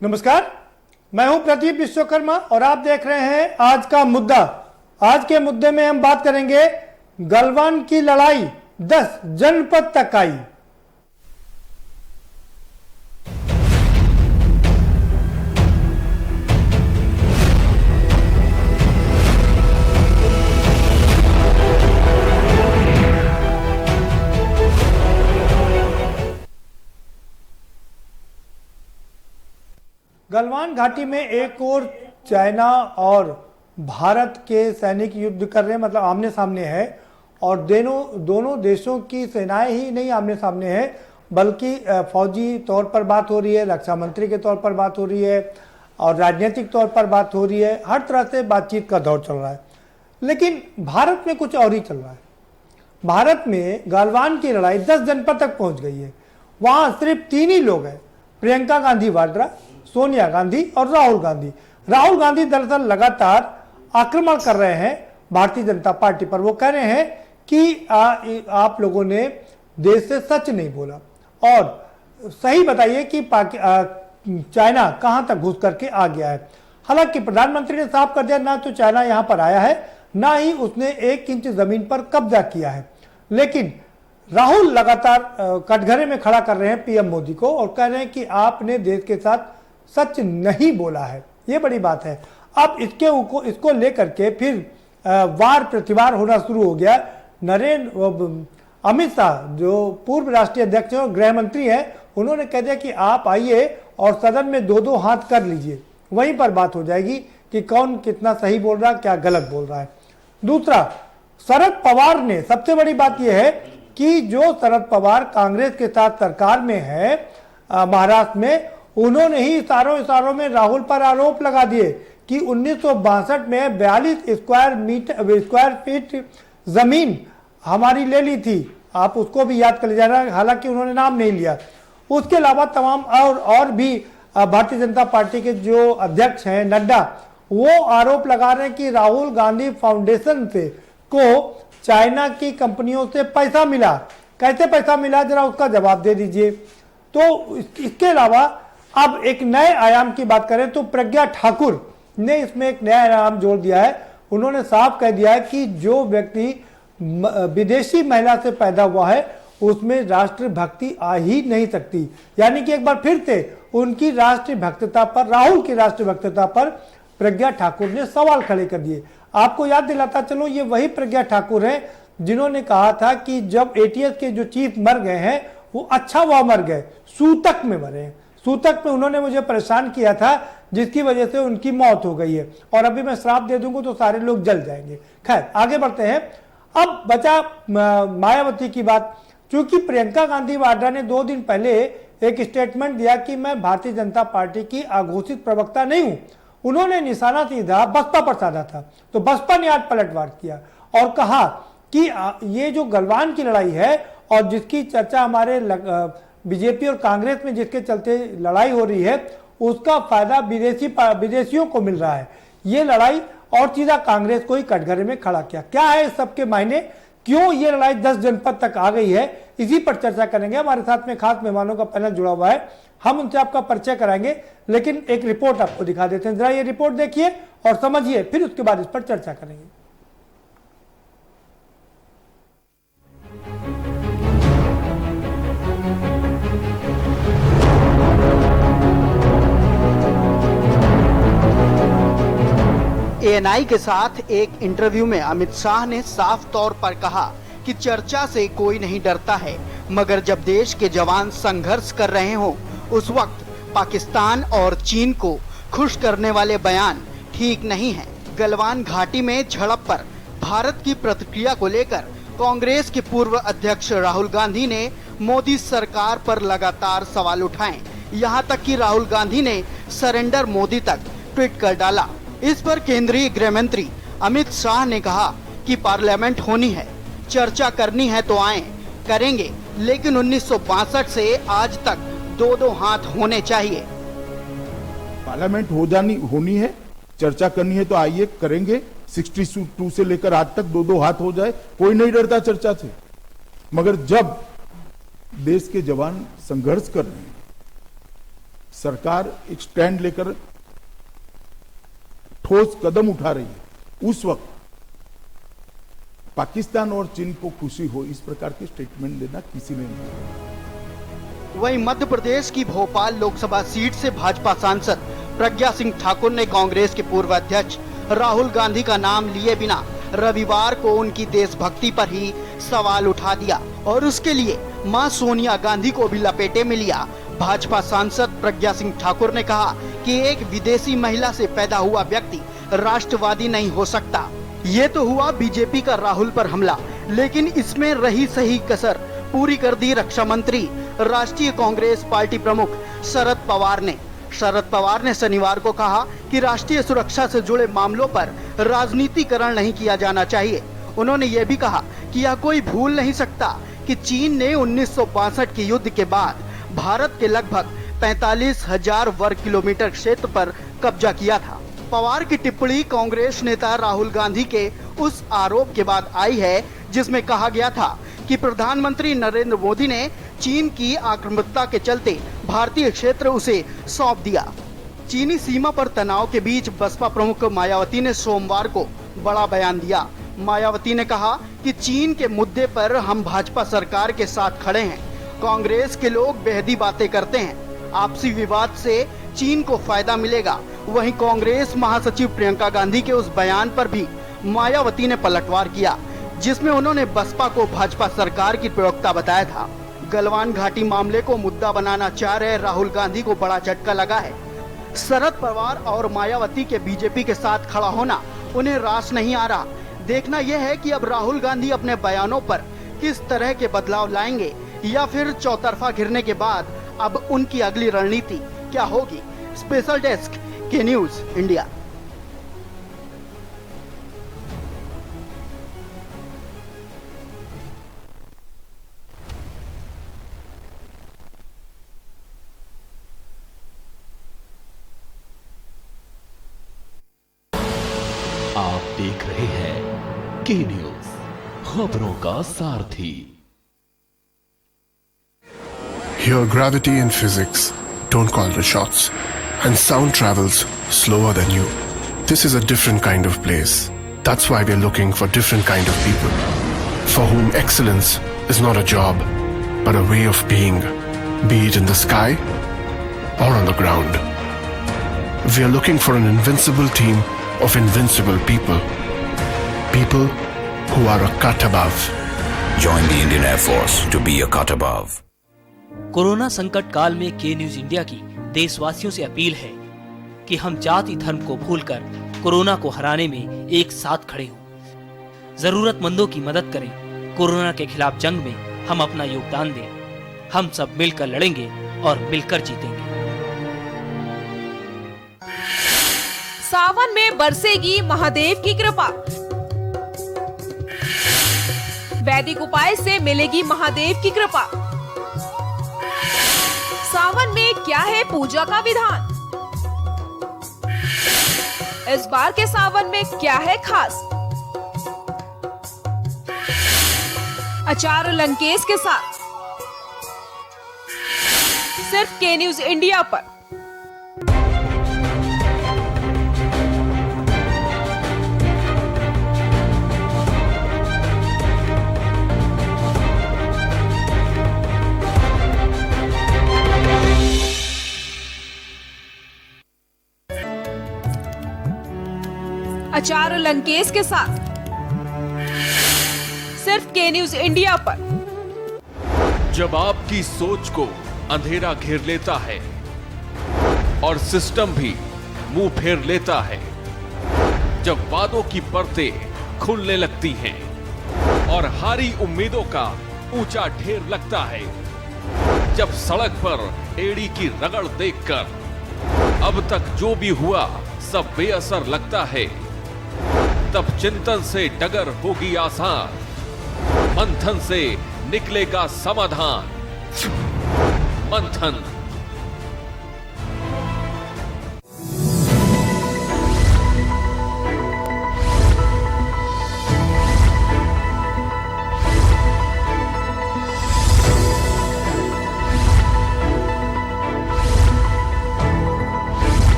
नमस्कार, मैं हूं प्रदीप विश्वकर्मा और आप देख रहे हैं आज का मुद्दा। आज के मुद्दे में हम बात करेंगे गलवान की लड़ाई 10 जनपद तक आई। गलवान घाटी में एक और चाइना और भारत के सैनिक युद्ध कर रहे हैं, मतलब आमने सामने है। और दोनों देशों की सेनाएं ही नहीं आमने सामने है, बल्कि फौजी तौर पर बात हो रही है, रक्षा मंत्री के तौर पर बात हो रही है और राजनीतिक तौर पर बात हो रही है। हर तरह से बातचीत का दौर चल रहा है, लेकिन भारत में कुछ और ही चल रहा है। भारत में गलवान की लड़ाई 10 जनपद तक पहुंच गई है। वहां सिर्फ 3 ही लोग हैं, प्रियंका गांधी वाड्रा, सोनिया गांधी और राहुल गांधी। राहुल गांधी दरअसल लगातार आक्रमण कर रहे हैं भारतीय जनता पार्टी पर। वो कह रहे हैं कि आप लोगों ने देश से सच नहीं बोला और सही बताइए कि चाइना कहां तक घुस करके आ गया है। हालांकि प्रधानमंत्री ने साफ कर दिया, ना तो चाइना यहां पर आया है, ना ही उसने 1 इंच जमीन पर कब्जा किया है। लेकिन राहुल लगातार कटघरे में खड़ा कर रहे हैं पीएम मोदी को और कह रहे हैं कि आपने देश के साथ सच नहीं बोला है। ये बड़ी बात है। अब इसको लेकर के फिर वार प्रतिवार होना शुरू हो गया। अमित शाह जो पूर्व राष्ट्रीय अध्यक्ष और गृह मंत्री हैं, उन्होंने कह दिया कि आप आइए और सदन में 2-2 हाथ कर लीजिए, वहीं पर बात हो जाएगी कि कौन कितना सही बोल रहा है, क्या गलत बोल रहा है। दूसरा, शरद पवार ने, सबसे बड़ी बात यह है कि जो शरद पवार कांग्रेस के साथ सरकार में है महाराष्ट्र में, उन्होंने ही इशारों में राहुल पर आरोप लगा दिए कि 1962 में 42 स्क्वायर फीट जमीन हमारी ले ली थी। आप उसको भी याद कर लीजिएगा, हालांकि उन्होंने नाम नहीं लिया। उसके अलावा तमाम और भी भारतीय जनता पार्टी के जो अध्यक्ष हैं नड्डा, वो आरोप लगा रहे हैं कि राहुल गांधी फाउंडेशन से को चाइना की कंपनियों से पैसा मिला। कैसे पैसा मिला, जरा उसका जवाब दे दीजिए। तो इसके अलावा अब एक नए आयाम की बात करें तो प्रज्ञा ठाकुर ने इसमें एक नया आयाम जोड़ दिया है। उन्होंने साफ कह दिया है कि जो व्यक्ति विदेशी महिला से पैदा हुआ है उसमें राष्ट्रभक्ति आ ही नहीं सकती। यानी कि एक बार फिर से उनकी राष्ट्रभक्तता पर, राहुल की राष्ट्रभक्तता पर प्रज्ञा ठाकुर ने सवाल खड़े कर दिए। आपको याद दिलाता चलो, ये वही प्रज्ञा ठाकुर है जिन्होंने कहा था कि जब एटीएस के जो चीफ मर गए हैं वो अच्छा हुआ मर गए, सूतक में मरे हैं। सूतक में उन्होंने मुझे परेशान किया था, जिसकी वजह से उनकी मौत हो गई है और अभी मैं श्राप दे दूंगा तो सारे लोग जल जाएंगे। खैर, आगे बढ़ते हैं। अब बचा मायावती की बात। क्योंकि प्रियंका गांधी वाड्रा ने 2 दिन पहले एक स्टेटमेंट दिया कि मैं भारतीय जनता पार्टी की अघोषित प्रवक्ता नहीं हूं। उन्होंने निशाना सीधा बसपा पर साधा था, तो बसपा ने आज पलटवार किया और कहा कि ये जो गलवान की लड़ाई है और जिसकी चर्चा हमारे बीजेपी और कांग्रेस में जिसके चलते लड़ाई हो रही है, उसका फायदा विदेशियों को मिल रहा है। ये लड़ाई और सीधा कांग्रेस को ही कटघरे में खड़ा किया। क्या है इस सबके मायने, क्यों ये लड़ाई 10 जनपद तक आ गई है, इसी पर चर्चा करेंगे। हमारे साथ में खास मेहमानों का पैनल जुड़ा हुआ है, हम उनसे आपका परिचय कराएंगे, लेकिन एक रिपोर्ट आपको दिखा देते हैं। जरा ये रिपोर्ट देखिए और समझिए, फिर उसके बाद इस पर चर्चा करेंगे। एएनआई के साथ एक इंटरव्यू में अमित शाह ने साफ तौर पर कहा कि चर्चा से कोई नहीं डरता है, मगर जब देश के जवान संघर्ष कर रहे हों उस वक्त पाकिस्तान और चीन को खुश करने वाले बयान ठीक नहीं है। गलवान घाटी में झड़प पर भारत की प्रतिक्रिया को लेकर कांग्रेस के पूर्व अध्यक्ष राहुल गांधी ने मोदी सरकार पर लगातार सवाल उठाए। यहां तक कि राहुल गांधी ने सरेंडर मोदी तक ट्वीट कर डाला। इस पर केंद्रीय गृह मंत्री अमित शाह ने कहा कि पार्लियामेंट होनी है, चर्चा करनी है तो आए, करेंगे, लेकिन 1962 से आज तक 2-2 हाथ होने चाहिए। पार्लियामेंट होनी है, चर्चा करनी है तो आइए, करेंगे। 62 से लेकर आज तक 2-2 हाथ हो जाए, कोई नहीं डरता चर्चा से। मगर जब देश के जवान संघर्ष कर रहे हैं, सरकार एक स्टैंड लेकर ठोस कदम उठा रही है, उस वक्त पाकिस्तान और चीन को खुशी हो इस प्रकार की स्टेटमेंट देना किसी ने नहीं। वहीं मध्य प्रदेश की भोपाल लोकसभा सीट से भाजपा सांसद प्रज्ञा सिंह ठाकुर ने कांग्रेस के पूर्व अध्यक्ष राहुल गांधी का नाम लिए बिना रविवार को उनकी देशभक्ति पर ही सवाल उठा दिया और उसके लिए मां सोनिया गांधी को भी लपेटे में लिया। भाजपा सांसद प्रज्ञा सिंह ठाकुर ने कहा कि एक विदेशी महिला से पैदा हुआ व्यक्ति राष्ट्रवादी नहीं हो सकता। ये तो हुआ बीजेपी का राहुल पर हमला, लेकिन इसमें रही सही कसर पूरी कर दी रक्षा मंत्री राष्ट्रीय कांग्रेस पार्टी प्रमुख शरद पवार ने। शरद पवार ने शनिवार को कहा कि राष्ट्रीय सुरक्षा से जुड़े मामलों पर राजनीतिकरण नहीं किया जाना चाहिए। उन्होंने ये भी कहा कि यह कोई भूल नहीं सकता कि चीन ने 1962 के युद्ध के बाद भारत के लगभग 45,000 वर्ग किलोमीटर क्षेत्र पर कब्जा किया था। पवार की टिप्पणी कांग्रेस नेता राहुल गांधी के उस आरोप के बाद आई है जिसमें कहा गया था कि प्रधानमंत्री नरेंद्र मोदी ने चीन की आक्रामकता के चलते भारतीय क्षेत्र उसे सौंप दिया। चीनी सीमा पर तनाव के बीच बसपा प्रमुख मायावती ने सोमवार को बड़ा बयान दिया। मायावती ने कहा कि चीन के मुद्दे पर हम भाजपा सरकार के साथ खड़े हैं। कांग्रेस के लोग बेहदी बातें करते हैं, आपसी विवाद से चीन को फायदा मिलेगा। वहीं कांग्रेस महासचिव प्रियंका गांधी के उस बयान पर भी मायावती ने पलटवार किया जिसमें उन्होंने बसपा को भाजपा सरकार की प्रवक्ता बताया था। गलवान घाटी मामले को मुद्दा बनाना चाह रहे राहुल गांधी को बड़ा झटका लगा है। शरद पवार और मायावती के बीजेपी के साथ खड़ा होना उन्हें रास नहीं आ रहा। देखना यह है कि अब राहुल गांधी अपने बयानों पर किस तरह के बदलाव लाएंगे या फिर चौतरफा घिरने के बाद अब उनकी अगली रणनीति क्या होगी। स्पेशल डेस्क के न्यूज इंडिया। आप देख रहे हैं के न्यूज, खबरों का सारथी। Here gravity and physics don't call the shots, and sound travels slower than you. This is a different kind of place. That's why we're looking for different kind of people, for whom excellence is not a job, but a way of being, be it in the sky or on the ground. We are looking for an invincible team of invincible people, people who are a cut above. Join the Indian Air Force to be a cut above. Corona संकट काल में के news India की देशवासियों से appeal है कि हम जाति धर्म को भूलकर कोरोना को हराने में एक साथ खड़े हों। जरूरतमंदों की मदद करें। कोरोना के खिलाफ जंग में हम अपना योगदान दें। हम सब मिलकर लड़ेंगे और मिलकर जीतेंगे। सावन में बरसेगी महादेव की कृपा। वैदिक उपाय से मिलेगी महादेव की कृपा। सावन में क्या है पूजा का विधान? इस बार के सावन में क्या है खास? आचार्य लंकेश के साथ सिर्फ के न्यूज इंडिया पर। आचार्य लंकेश के साथ सिर्फ के न्यूज इंडिया पर। जब आपकी सोच को अंधेरा घेर लेता है और सिस्टम भी मुंह फेर लेता है, जब वादों की परतें खुलने लगती हैं और हारी उम्मीदों का ऊंचा ढेर लगता है, जब सड़क पर एड़ी की रगड़ देखकर अब तक जो भी हुआ सब बेअसर लगता है, तब चिंतन से डगर होगी आसान, मंथन से निकलेगा समाधान। मंथन।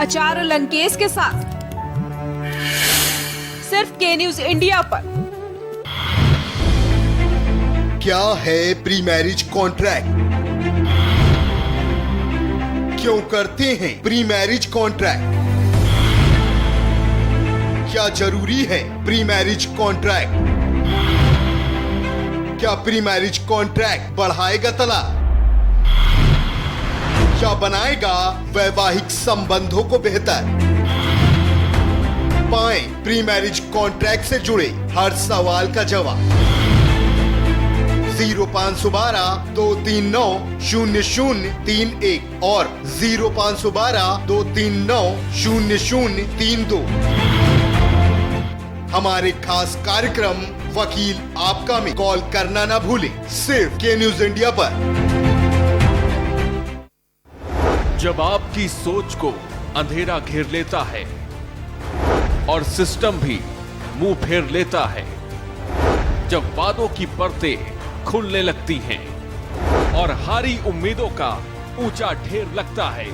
आचार्य लंकेश के साथ सिर्फ के न्यूज इंडिया पर। क्या है प्री मैरिज कॉन्ट्रैक्ट? क्यों करते हैं प्री मैरिज कॉन्ट्रैक्ट? क्या जरूरी है प्री मैरिज कॉन्ट्रैक्ट? क्या प्री मैरिज कॉन्ट्रैक्ट बढ़ाएगा तलाक? क्या बनाएगा वैवाहिक संबंधों को बेहतर? पाएं प्री मैरिज कॉन्ट्रैक्ट से जुड़े हर सवाल का जवाब। 0512-239-0031 और 0512-239-0032। हमारे खास कार्यक्रम वकील आपका में कॉल करना ना भूलें, सिर्फ के न्यूज इंडिया पर। जब आपकी सोच को अंधेरा घेर लेता है और सिस्टम भी मुंह फेर लेता है, जब वादों की परतें खुलने लगती हैं और हारी उम्मीदों का ऊंचा ढेर लगता है,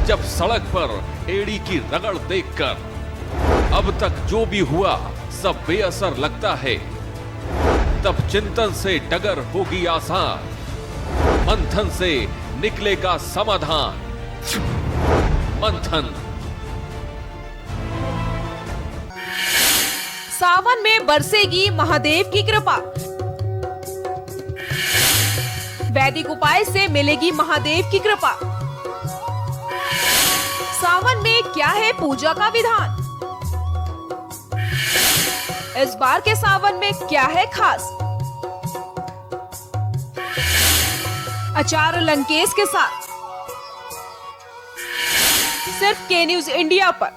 जब सड़क पर एड़ी की रगड़ देखकर अब तक जो भी हुआ सब बेअसर लगता है, तब चिंतन से डगर होगी आसान, मंथन से निकलेगा समाधान। मंथन। सावन में बरसेगी महादेव की कृपा, वैदिक उपाय से मिलेगी महादेव की कृपा। सावन में क्या है पूजा का विधान? इस बार के सावन में क्या है खास? आचार्य लंकेश के साथ सिर्फ के न्यूज इंडिया पर।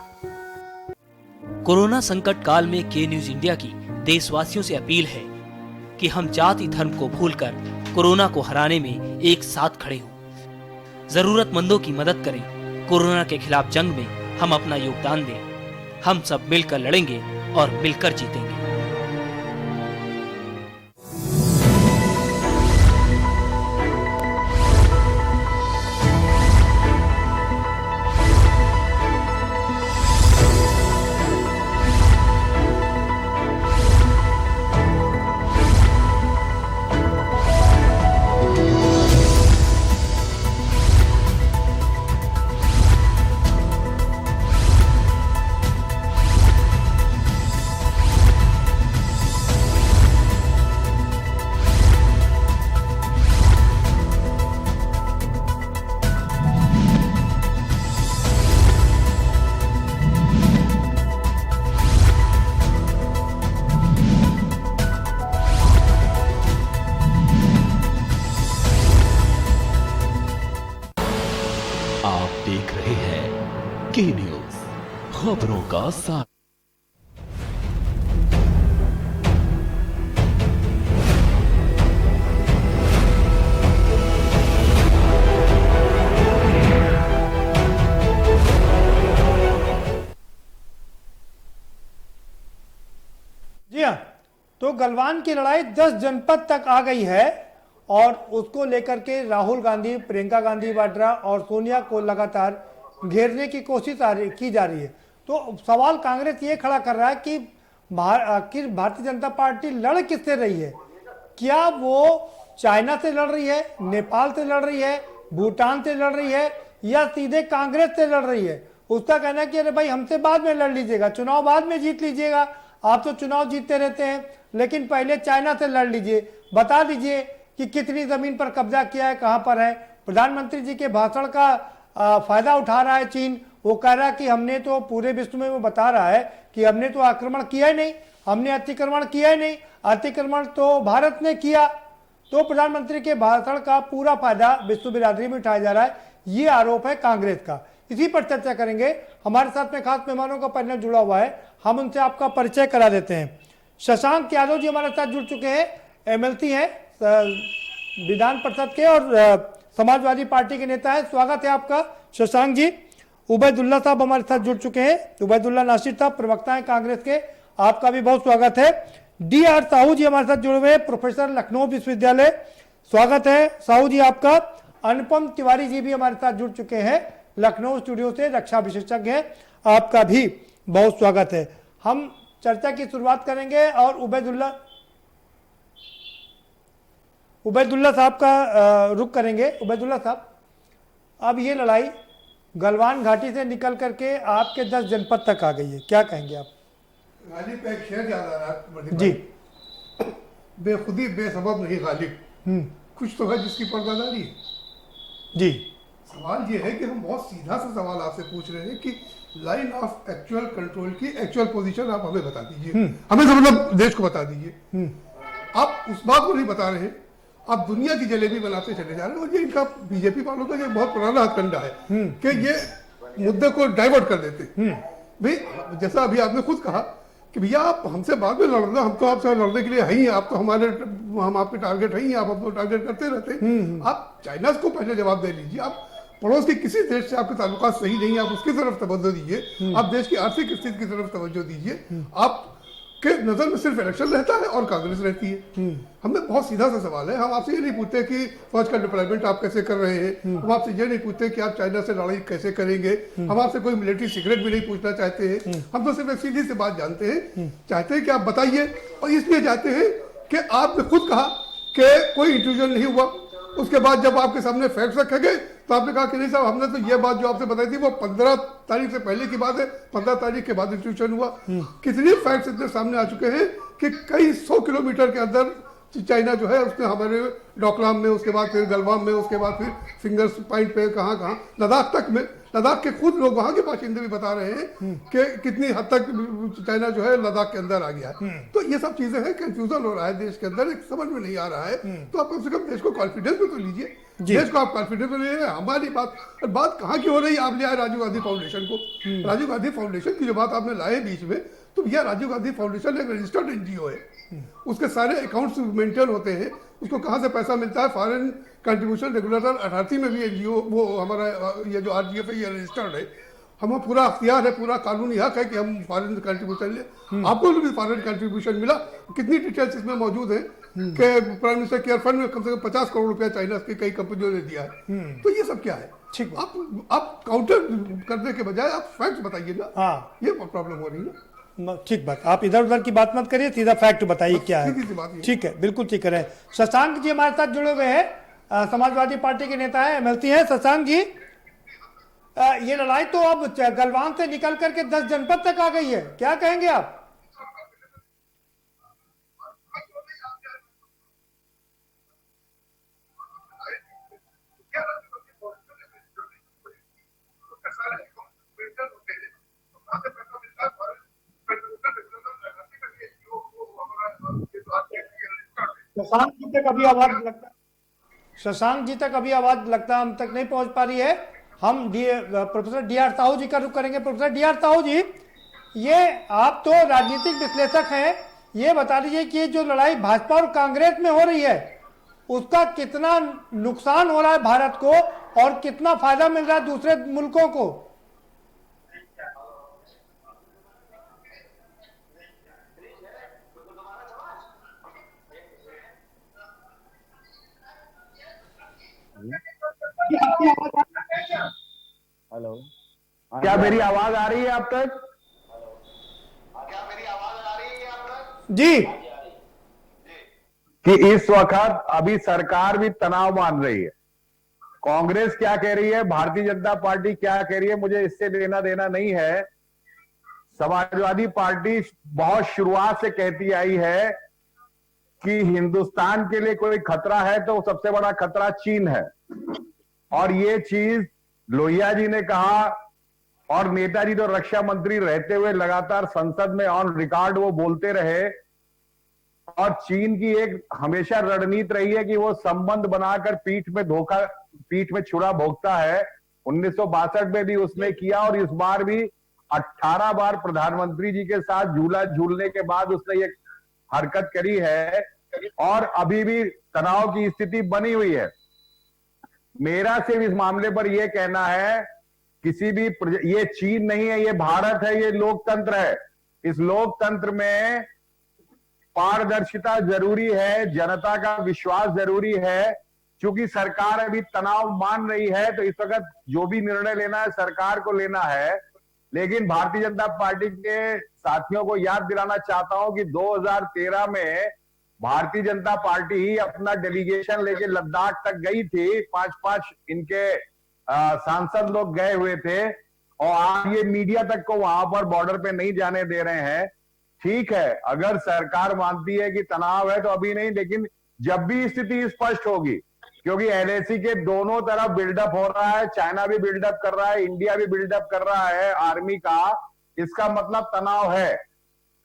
कोरोना संकट काल में के न्यूज इंडिया की देशवासियों से अपील है कि हम जाति धर्म को भूलकर कोरोना को हराने में एक साथ खड़े हों। जरूरतमंदों की मदद करें। कोरोना के खिलाफ जंग में हम अपना योगदान दें। हम सब मिलकर लड़ेंगे और मिलकर जीतेंगे। आप देख रहे हैं के न्यूज, खबरों का साथ। जी हाँ, तो गलवान की लड़ाई 10 जनपद तक आ गई है और उसको लेकर के राहुल गांधी, प्रियंका गांधी वाड्रा और सोनिया को लगातार घेरने की कोशिश की जा रही है। तो सवाल कांग्रेस ये खड़ा कर रहा है कि आखिर भारतीय जनता पार्टी लड़ किससे रही है? क्या वो चाइना से लड़ रही है, नेपाल से लड़ रही है, भूटान से लड़ रही है, या सीधे कांग्रेस से लड़ रही है? उसका कहना है कि अरे भाई हमसे बाद में लड़ लीजिएगा, चुनाव बाद में जीत लीजिएगा, आप तो चुनाव जीतते रहते हैं, लेकिन पहले चाइना से लड़ लीजिए, बता दीजिए कि कितनी जमीन पर कब्जा किया है, कहां पर है। प्रधानमंत्री जी के भाषण का फायदा उठा रहा है चीन। वो कह रहा है कि हमने तो पूरे विश्व में, वो बता रहा है कि हमने तो आक्रमण किया ही नहीं, हमने अतिक्रमण किया ही नहीं, अतिक्रमण तो भारत ने किया। तो प्रधानमंत्री के भाषण का पूरा फायदा विश्व बिरादरी में उठाया जा रहा है, ये आरोप है कांग्रेस का। इसी पर चर्चा करेंगे। हमारे साथ में खास मेहमानों का पैनल जुड़ा हुआ है, हम उनसे आपका परिचय करा देते हैं। शशांक यादव जी हमारे साथ जुड़ चुके हैं, एमएलसी हैं विधान परिषद के और समाजवादी पार्टी के नेता है। स्वागत है आपका शशांक जी। उबैदुल्ला साहब हमारे साथ जुड़ चुके हैं, उबैदुल्ला नासिर साहब प्रवक्ता हैं कांग्रेस के, आपका भी बहुत स्वागत है। डीआर साहू जी हमारे साथ जुड़े हुए, प्रोफेसर लखनऊ विश्वविद्यालय, स्वागत है साहू जी आपका। अनुपम तिवारी जी भी हमारे साथ जुड़ चुके हैं, लखनऊ स्टूडियो से रक्षा विशेषज्ञ हैं, आपका भी बहुत स्वागत है। हम चर्चा की शुरुआत करेंगे और उबैदुल्ला साहब का रुख करेंगे। उबैदुल्ला साहब, अब ये लड़ाई गलवान घाटी से निकल करके आपके 10 जनपद तक आ गई है, क्या कहेंगे आप? गालिब का एक शेर याद आ रहा जी। बेखुदी बेसबब नहीं गालिब, कुछ तो है जिसकी पर्दादारी है। जी। सवाल ये है कि हम बहुत सीधा सा सवाल आपसे पूछ रहे हैं कि लाइन ऑफ एक्चुअल कंट्रोल की एक्चुअल पोजीशन आप हमें बता दीजिए, हमें तो मतलब देश को बता दीजिए। आप उस बात को नहीं बता रहे, आप दुनिया की जलेबी बनाते चले जा रहे हैं। और ये इनका बीजेपी वालों का ये बहुत पुराना हथकंडा है कि ये मुद्दे को डाइवर्ट कर देते। भाई जैसा अभी आपने खुद कहा कि भैया आप हमसे बाद में लड़ना, हम तो आपसे लड़ने के लिए है ही, आप तो हम आपके टारगेट है ही, आप अपना टारगेट करते रहते। आप चाइना को पहले जवाब दे लीजिए। आप पड़ोस के किसी देश से आपके ताल्लुकात सही नहीं है, आप उसकी तरफ तवज्जो दीजिए। आप देश की आर्थिक स्थिति की तरफ तवज्जो दीजिए। आप के नजर में सिर्फ इलेक्शन रहता है और कांग्रेस रहती है। हमें बहुत सीधा सा सवाल है, हम आपसे ये नहीं पूछते कि फौज का डिप्लॉयमेंट आप कैसे कर रहे हैं, हम आपसे ये नहीं पूछते कि आप चाइना से लड़ाई कैसे करेंगे, हम आपसे कोई मिलिट्री सीक्रेट भी नहीं पूछना चाहते हैं। हम तो सिर्फ एक सीधी सी बात जानते हैं, चाहते हैं कि आप बताइए। और इसलिए चाहते हैं कि आपने खुद कहा कि कोई इंट्रूजन नहीं हुआ। उसके बाद जब आपके सामने फैक्ट्स रखे गए तो आपने कहा कि नहीं साहब, हमने तो ये बात जो आपसे बताई थी वो 15 तारीख से पहले की बात है, 15 तारीख के बाद इंट्रूजन हुआ। कितने फैक्ट्स इतने सामने आ चुके हैं कि कई 100 किलोमीटर के अंदर चाइना जो है उसने हमारे डोकलाम में, उसके बाद फिर गलवान में, उसके बाद फिर फिंगर्स पॉइंट पे, कहाँ लद्दाख तक में, लद्दाख के खुद लोग वहां के बाशिंदे भी बता रहे हैं कि कितनी हद तक चाइना जो है लद्दाख के अंदर आ गया है। तो ये सब चीजें हैं, कंफ्यूजन हो रहा है देश के अंदर, एक समझ में नहीं आ रहा है। तो आप कम से कम देश को कॉन्फिडेंस में तो लीजिए, देश को आप कॉन्फिडेंस में ले। हमारी बात कहाँ की हो रही है? आप ले आए राजीव गांधी फाउंडेशन को। राजीव गांधी फाउंडेशन की जो बात आपने लाए बीच में, तो भैया राजीव गांधी फाउंडेशन एक रजिस्टर्ड एनजीओ है, उसके सारे अकाउंट्स मेंटेन होते हैं, उसको कहाँ से पैसा मिलता है? फॉरेन कंट्रीब्यूशन रेगुलेटर अथॉरिटी में भी एनजीओ, वो हमारा ये जो आरजीएफ है ये रजिस्टर्ड है। हमें पूरा अख्तियार है, पूरा कानूनी हक है कि हम फॉरेन कंट्रीब्यूशन लें। आपको भी फॉरेन कंट्रीब्यूशन मिला। कितनी डिटेल्स इसमें मौजूद है कि प्राइम मिनिस्टर केयर फंड में कम से कम 50 करोड़ रुपया चाइना की कई कंपनियों ने दिया है। तो ये सब क्या है? आप काउंटर करने के बजाय आप फैक्ट बताइए ना। हाँ, ये प्रॉब्लम हो रही है ना। ठीक बात, आप इधर उधर की बात मत करिए, सीधा फैक्ट बताइए क्या है। ठीक है, बिल्कुल ठीक है। शशांक जी हमारे साथ जुड़े हुए हैं, समाजवादी पार्टी के नेता हैं, एमएलसी हैं। शशांक जी, ये लड़ाई तो अब गलवान से निकल करके 10 जनपद तक आ गई है, क्या कहेंगे आप? शशांक जी तक अभी आवाज लगता हम तक नहीं पहुंच पा रही है। हम प्रोफेसर डी.आर. साहू जी का रुख करेंगे। Professor DR. साहू जी, ये आप तो राजनीतिक विश्लेषक हैं, ये बता दीजिए कि ये जो लड़ाई भाजपा और कांग्रेस में हो रही है उसका कितना नुकसान हो रहा है भारत को और कितना फायदा मिल रहा है दूसरे मुल्कों को? हेलो, क्या मेरी आवाज आ रही है आप तक? जी, कि इस वक्त अभी सरकार भी तनाव मान रही है। कांग्रेस क्या कह रही है, भारतीय जनता पार्टी क्या कह रही है, मुझे इससे लेना देना नहीं है। समाजवादी पार्टी बहुत शुरुआत से कहती आई है कि हिंदुस्तान के लिए कोई खतरा है तो सबसे बड़ा खतरा चीन है। और ये चीज लोहिया जी ने कहा और नेताजी तो रक्षा मंत्री रहते हुए लगातार संसद में ऑन रिकॉर्ड वो बोलते रहे। और चीन की एक हमेशा रणनीति रही है कि वो संबंध बनाकर पीठ में छुरा भोगता है। 1962 में भी उसने किया और इस बार भी 18 बार प्रधानमंत्री जी के साथ झूला झूलने के बाद उसने ये हरकत करी है और अभी भी तनाव की स्थिति बनी हुई है। मेरा सिर्फ इस मामले पर यह कहना है, किसी भी ये चीन नहीं है, ये भारत है, ये लोकतंत्र है। इस लोकतंत्र में पारदर्शिता जरूरी है, जनता का विश्वास जरूरी है। चूंकि सरकार अभी तनाव मान रही है तो इस वक्त जो भी निर्णय लेना है सरकार को लेना है। लेकिन भारतीय जनता पार्टी के साथियों को याद दिलाना चाहता हूं कि 2013 में भारतीय जनता पार्टी ही अपना डेलीगेशन लेके लद्दाख तक गई थी। 5-5 इनके सांसद लोग गए हुए थे और आज ये मीडिया तक को वहां पर बॉर्डर पे नहीं जाने दे रहे हैं। ठीक है, अगर सरकार मानती है कि तनाव है तो अभी नहीं, लेकिन जब भी स्थिति स्पष्ट होगी, क्योंकि एलएसी के दोनों तरफ बिल्डअप हो रहा है, चाइना भी बिल्डअप कर रहा है, इंडिया भी बिल्डअप कर रहा है आर्मी का, इसका मतलब तनाव है।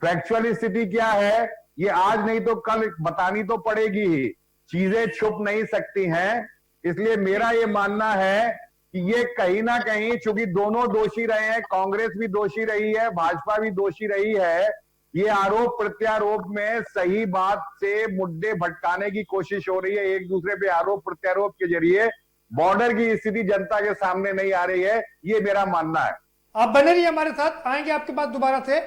फैक्चुअल स्थिति क्या है ये आज नहीं तो कल बतानी तो पड़ेगी ही, चीजें छुप नहीं सकती हैं। इसलिए मेरा ये मानना है कि ये कहीं ना कहीं, चूंकि दोनों दोषी रहे हैं, कांग्रेस भी दोषी रही है, भाजपा भी दोषी रही है, ये आरोप प्रत्यारोप में सही बात से मुद्दे भटकाने की कोशिश हो रही है। एक दूसरे पे आरोप प्रत्यारोप के जरिए बॉर्डर की स्थिति जनता के सामने नहीं आ रही है, ये मेरा मानना है। आप बने रहिए हमारे साथ, आएंगे आपके पास दोबारा से।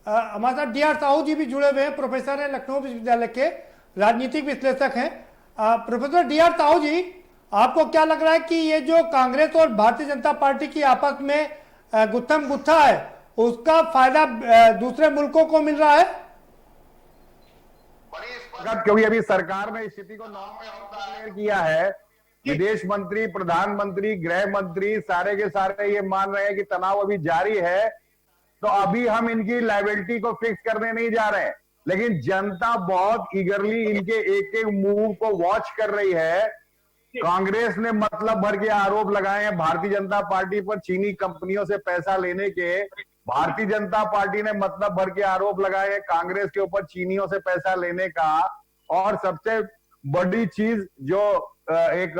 हमारे साथ डी.आर. साहू जी भी जुड़े हुए हैं, प्रोफेसर हैं, लखनऊ विश्वविद्यालय के राजनीतिक विश्लेषक हैं। Professor DR. साहू जी, आपको क्या लग रहा है कि ये जो कांग्रेस और भारतीय जनता पार्टी की आपस में गुत्थम गुत्था है, उसका फायदा दूसरे मुल्कों को मिल रहा है? क्योंकि अभी सरकार ने स्थिति को नॉर्मल किया है, विदेश मंत्री, प्रधानमंत्री, गृह मंत्री सारे के सारे ये मान रहे हैं कि तनाव अभी जारी है, तो अभी हम इनकी लायबिलिटी को फिक्स करने नहीं जा रहे हैं। लेकिन जनता बहुत ईगरली इनके एक एक मूव को वॉच कर रही है। कांग्रेस ने मतलब भर के आरोप लगाए हैं भारतीय जनता पार्टी पर चीनी कंपनियों से पैसा लेने के, भारतीय जनता पार्टी ने मतलब भर के आरोप लगाए हैं कांग्रेस के ऊपर चीनियों से पैसा लेने का। और सबसे बड़ी चीज जो एक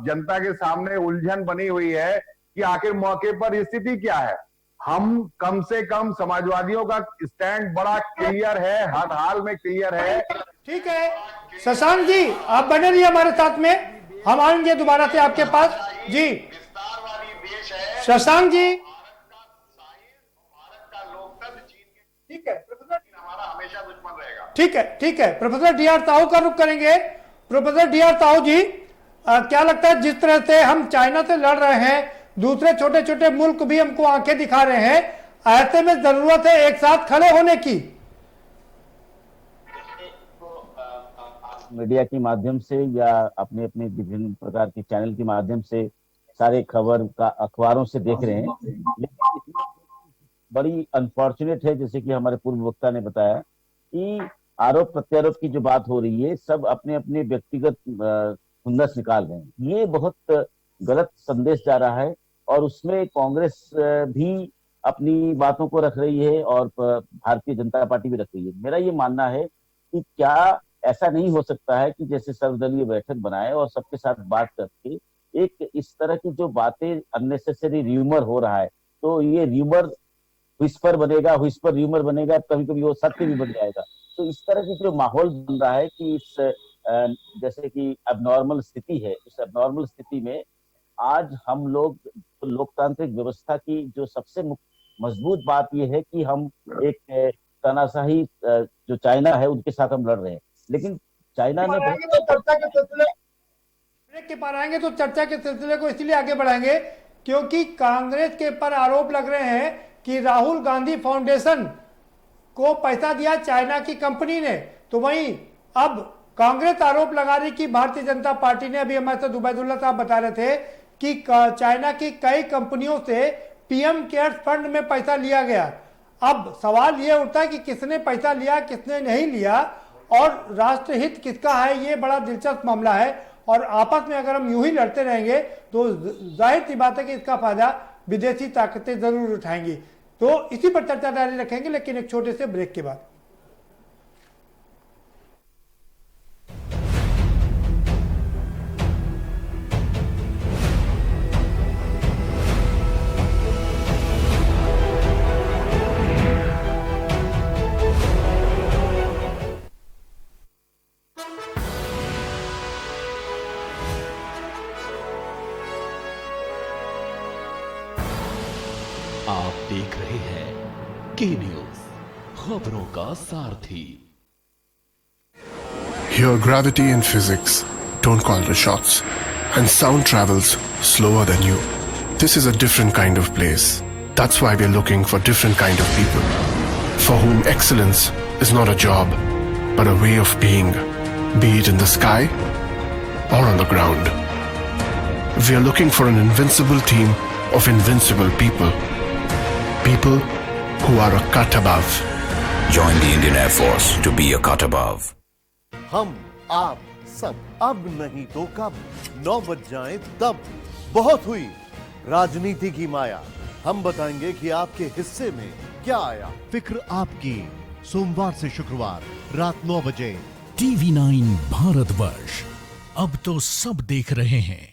जनता के सामने उलझन बनी हुई है कि आखिर मौके पर स्थिति क्या है। हम कम से कम समाजवादियों का स्टैंड बड़ा क्लियर है, हर हाल में क्लियर है। ठीक है शशांक जी, आप बने रहिए हमारे साथ में, हम आएंगे दोबारा से आपके पास जी। शशांक जी, ठीक है, हमारा हमेशा दुश्मन रहेगा। ठीक है प्रोफेसर डी.आर. साहू का रुख करेंगे। Professor DR. साहू जी, क्या लगता है जिस तरह से हम चाइना से लड़ रहे हैं, दूसरे छोटे छोटे मुल्क भी हमको आंखें दिखा रहे हैं, ऐसे में जरूरत है एक साथ खड़े होने की? मीडिया के माध्यम से या अपने अपने विभिन्न प्रकार के चैनल के माध्यम से सारे खबर का अखबारों से देख रहे हैं, लेकिन बड़ी अनफॉर्चुनेट है, जैसे कि हमारे पूर्व वक्ता ने बताया, कि आरोप प्रत्यारोप की जो बात हो रही है सब अपने अपने व्यक्तिगत खुंदस निकाल रहे हैं। ये बहुत गलत संदेश जा रहा है और उसमें कांग्रेस भी अपनी बातों को रख रही है और भारतीय जनता पार्टी भी रख रही है। मेरा ये मानना है कि क्या ऐसा नहीं हो सकता है कि जैसे सर्वदलीय बैठक बनाए और सबके साथ बात करके एक इस तरह की जो बातें अननेसेसरी र्यूमर हो रहा है, तो ये र्यूमर व्हिस्पर बनेगा, व्हिस्पर र्यूमर बनेगा, कभी कभी वो सत्य भी बन जाएगा। तो इस तरह की जो माहौल बन रहा है कि इस जैसे कि अबनॉर्मल स्थिति है, इस अबनॉर्मल स्थिति में आज हम लोग लोकतांत्रिक व्यवस्था की जो सबसे मजबूत बात यह है कि हम एक तानाशाही जो चाइना है उनके साथ हम लड़ रहे हैं, लेकिन चाइना ने ब्रेक के पार आएंगे तो चर्चा के सिलसिले को इसलिए आगे बढ़ाएंगे क्योंकि कांग्रेस के पर आरोप लग रहे हैं कि राहुल गांधी फाउंडेशन को पैसा दिया चाइना की कंपनी ने। तो वहीं अब कांग्रेस आरोप लगा रही कि भारतीय जनता पार्टी ने, अभी हमारे साथ उबैदुल्ला साहब बता रहे थे कि चाइना की कई कंपनियों से पीएम केयर्स फंड में पैसा लिया गया। अब सवाल यह उठता है कि किसने पैसा लिया, किसने नहीं लिया और राष्ट्रहित किसका है, ये बड़ा दिलचस्प मामला है। और आपस में अगर हम यूं ही लड़ते रहेंगे तो जाहिर सी बात है कि इसका फायदा विदेशी ताकतें जरूर उठाएंगी। तो इसी पर चर्चा जारी रखेंगे, लेकिन एक छोटे से ब्रेक के बाद। आप देख रहे हैं के न्यूज, खबरों का सारथी। Here, gravity and physics don't call the shots, and sound travels slower than you. This is a different kind of place. That's why we're looking for different kind of people, for whom excellence is not a job, but a way of being, be it in the sky or on the ground. We are looking for an invincible team of invincible people. People who are a cut above. Join the Indian Air Force to be a cut above. हम आप सब अब नहीं तो कब 9 बज जाए तब बहुत हुई राजनीति की माया हम बताएंगे कि आपके हिस्से में क्या आया फिक्र आपकी सोमवार से शुक्रवार रात 9 बजे TV9 भारतवर्ष अब तो सब देख रहे हैं।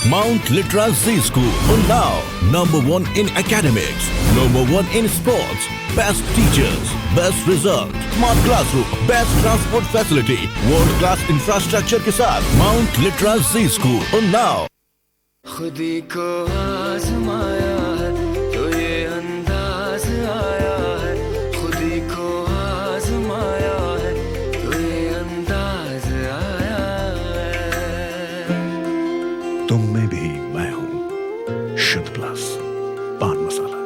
Mount Litra Z School, Unnao, #1 in academics, #1 in sports, best teachers, best result, smart classroom, best transport facility, world class infrastructure के साथ Mount Litra Z School, Unnao. खुदी को आजमाया है तो ये अंदाज आया है खुदी को आजमाया है तो ये अंदाज आया है तुम में भी मैं हूं शुद्ध प्लस पान मसाला।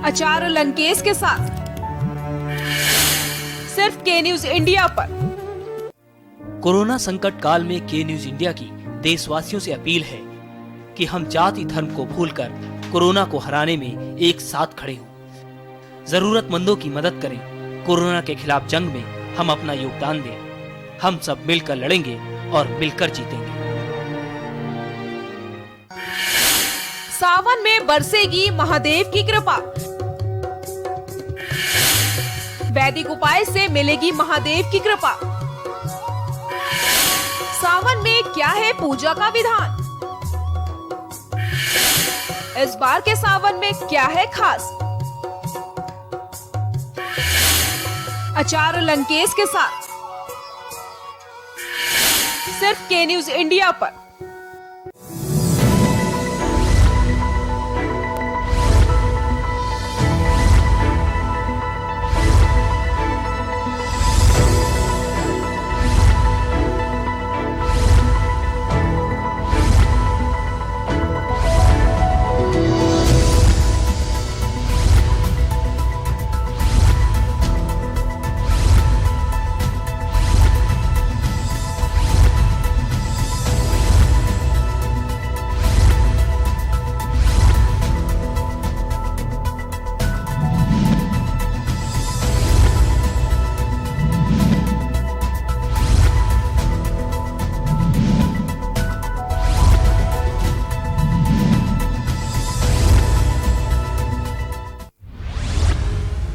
अचार लंकेश के साथ सिर्फ के न्यूज इंडिया पर। कोरोना संकट काल में के न्यूज इंडिया की देशवासियों से अपील है कि हम जाति धर्म को भूलकर कोरोना को हराने में एक साथ खड़े हों। जरूरतमंदों की मदद करें। कोरोना के खिलाफ जंग में हम अपना योगदान दें। हम सब मिलकर लड़ेंगे और मिलकर जीतेंगे। सावन में बरसेगी महादेव की कृपा। वैदिक उपाय से मिलेगी महादेव की कृपा। सावन में क्या है पूजा का विधान? इस बार के सावन में क्या है खास? अचार लंकेश के साथ सिर्फ के न्यूज इंडिया पर।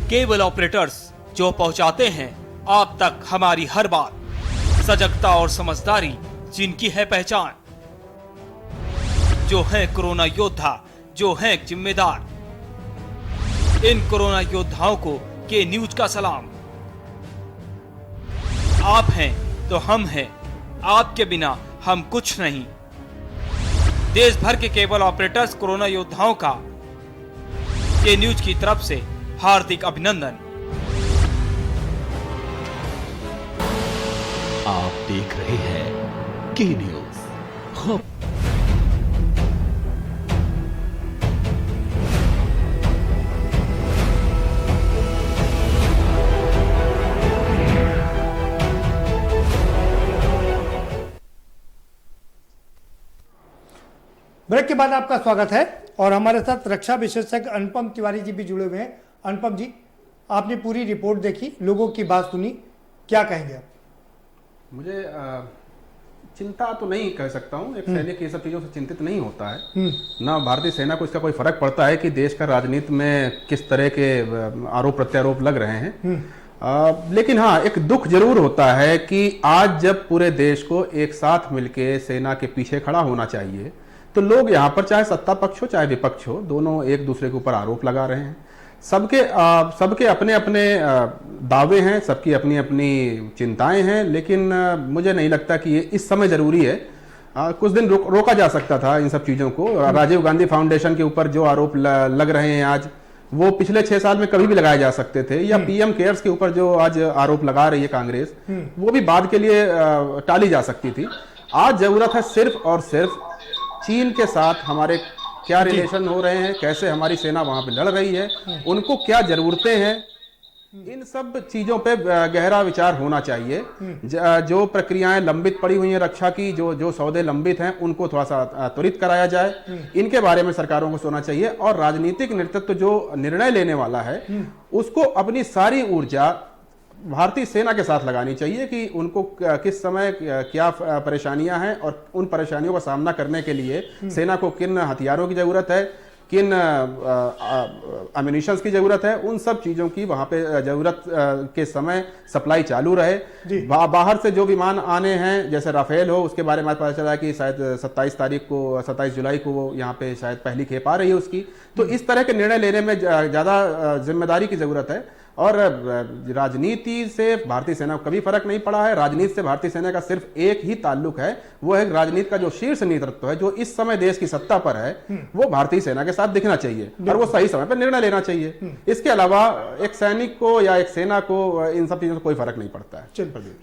केबल ऑपरेटर्स जो पहुंचाते हैं आप तक हमारी हर बात। सजगता और समझदारी जिनकी है पहचान। जो है कोरोना योद्धा, जो है जिम्मेदार। इन कोरोना योद्धाओं को के न्यूज का सलाम। आप हैं तो हम हैं, आपके बिना हम कुछ नहीं। देश भर के केबल ऑपरेटर्स कोरोना योद्धाओं का के न्यूज की तरफ से हार्दिक अभिनंदन। आप देख रहे हैं के न्यूज। ब्रेक के बाद आपका स्वागत है और हमारे साथ रक्षा विशेषज्ञ अनुपम तिवारी जी भी जुड़े हुए हैं। अनुपम जी, आपने पूरी रिपोर्ट देखी, लोगों की बात सुनी, क्या कहेंगे आप? मुझे चिंता तो नहीं कह सकता हूँ। एक सैनिक ये सब चीज़ों से चिंतित नहीं होता है। ना भारतीय सेना को इसका कोई फर्क पड़ता है कि देश का राजनीति में किस तरह के आरोप प्रत्यारोप लग रहे हैं। लेकिन हाँ, एक दुख जरूर होता है कि आज जब पूरे देश को एक साथ मिलके सेना के पीछे खड़ा होना चाहिए, तो लोग यहाँ पर चाहे सत्ता पक्ष हो चाहे विपक्ष हो, दोनों एक दूसरे के ऊपर आरोप लगा रहे हैं। सबके अपने अपने दावे हैं, सबकी अपनी अपनी चिंताएं हैं, लेकिन मुझे नहीं लगता कि ये इस समय जरूरी है। कुछ दिन रोका जा सकता था इन सब चीज़ों को। राजीव गांधी फाउंडेशन के ऊपर जो आरोप लग रहे हैं आज, वो पिछले 6 साल में कभी भी लगाए जा सकते थे, या पीएम केयर्स के ऊपर जो आज आरोप लगा रही है कांग्रेस, वो भी बाद के लिए टाली जा सकती थी। आज जरूरत है सिर्फ और सिर्फ चीन के साथ हमारे क्या रिलेशन हो रहे हैं, कैसे हमारी सेना वहां पे लड़ रही है, उनको क्या जरूरतें हैं, इन सब चीजों पे गहरा विचार होना चाहिए। जो प्रक्रियाएं लंबित पड़ी हुई हैं रक्षा की, जो सौदे लंबित हैं, उनको थोड़ा सा त्वरित कराया जाए, इनके बारे में सरकारों को सोचना चाहिए। और राजनीतिक नेतृत्व जो निर्णय लेने वाला है, उसको अपनी सारी ऊर्जा भारतीय सेना के साथ लगानी चाहिए कि उनको किस समय क्या परेशानियां हैं और उन परेशानियों का सामना करने के लिए सेना को किन हथियारों की जरूरत है, किन एम्यूनिशंस की जरूरत है, उन सब चीजों की वहां पे जरूरत के समय सप्लाई चालू रहे। बाहर से जो विमान आने हैं, जैसे राफेल हो, उसके बारे में पता चला है कि शायद 27 जुलाई को वो यहाँ पे शायद पहली खेप आ रही है उसकी। तो इस तरह के निर्णय लेने में ज्यादा जिम्मेदारी की जरूरत है। और राजनीति से भारतीय सेना को कभी फर्क नहीं पड़ा है। राजनीति से भारतीय सेना का सिर्फ एक ही ताल्लुक है, वो है राजनीति का जो शीर्ष नेतृत्व है, जो इस समय देश की सत्ता पर है, वो भारतीय सेना के साथ दिखना चाहिए और वो सही समय पर निर्णय लेना चाहिए। इसके अलावा एक सैनिक को या एक सेना को इन सब चीजों से कोई फर्क नहीं पड़ता है।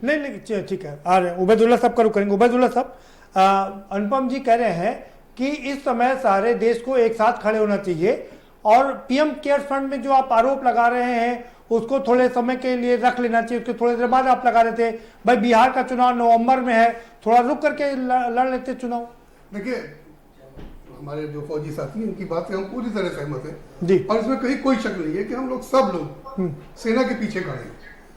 नहीं, ठीक है। आ रहे उबैदुल्ला साहब का रुख करेंगे। उबैदुल्ला साहब, अनुपम जी कह रहे हैं कि इस समय सारे देश को एक साथ खड़े होना चाहिए, और पीएम केयर्स फंड में जो आप आरोप लगा रहे हैं उसको थोड़े समय के लिए रख लेना चाहिए। उसके थोड़े देर बाद आप लगा रहे थे भाई बिहार का चुनाव नवंबर में है, थोड़ा रुक करके लड़ लेते चुनाव। देखिए, हमारे जो फौजी साथी हैं उनकी बात से हम पूरी तरह सहमत हैं जी, और इसमें कहीं कोई शक नहीं है कि हम लोग सब लोग सेना के पीछे खड़े हैं।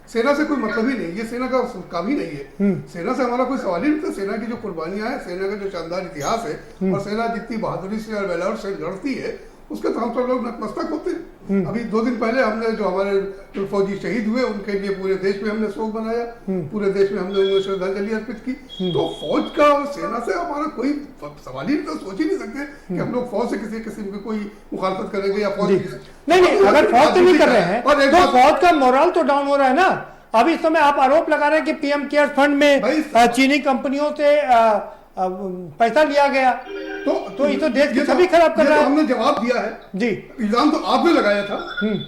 सेना से कोई मतलब ही नहीं, ये सेना का काम ही नहीं है। सेना से हमारा कोई सवाल ही नहीं था। सेना की जो कुर्बानियां हैं, सेना का जो शानदार इतिहास है, और सेना जितनी बहादुरी से और वैल्योर से लड़ती है, उसके तो हम सब लोग नतमस्तक होते हैं। अभी 2 दिन पहले हमने जो हमारे जो फौजी शहीद हुए उनके लिए पूरे देश में हमने शोक मनाया, पूरे देश में हमने उन्हें श्रद्धांजलि अर्पित की। तो फौज का और सेना से हमारा कोई सवाल ही नहीं, तो सोच ही नहीं सकते कि हम लोग फौज से किसी किस्म की कोई मुखालफत करेंगे या फौज नहीं, अगर फौज से नहीं कर रहे हैं तो फौज का मोरल तो डाउन हो रहा है ना। अभी इस समय आप आरोप लगा रहे हैं कि पीएम केयर्स फंड में चीनी कंपनियों से पैसा लिया गया, तो ये तो देश की छवि खराब कर रहा है। हमने जवाब दिया है जी। इल्जाम तो आपने लगाया था,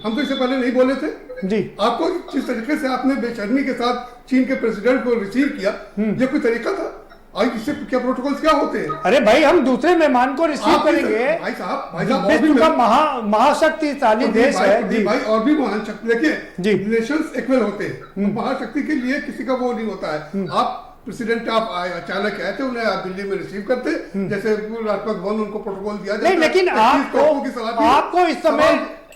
हम तो इससे पहले नहीं बोले थे जी। आपको जिस तरीके से आपने बेशर्मी के साथ चीन के प्रेसिडेंट को रिसीव किया, ये कोई तरीका था? आज इससे क्या प्रोटोकॉल्स क्या होते हैं? अरे भाई, हम दूसरे मेहमान को रिसीव करेंगे। भाई साहब विश्व का महाशक्तिशाली देश है जी। भाई और भी महान शक्ति, देखिए रिलेशंस इक्वल होते हैं, महाशक्ति के लिए किसी का वो नहीं होता है। आप प्रेसिडेंट आप अचानक आए थे, उन्हें आप दिल्ली में रिसीव करते, जैसे राष्ट्रपति भवन उनको प्रोटोकॉल दिया जाता है। लेकिन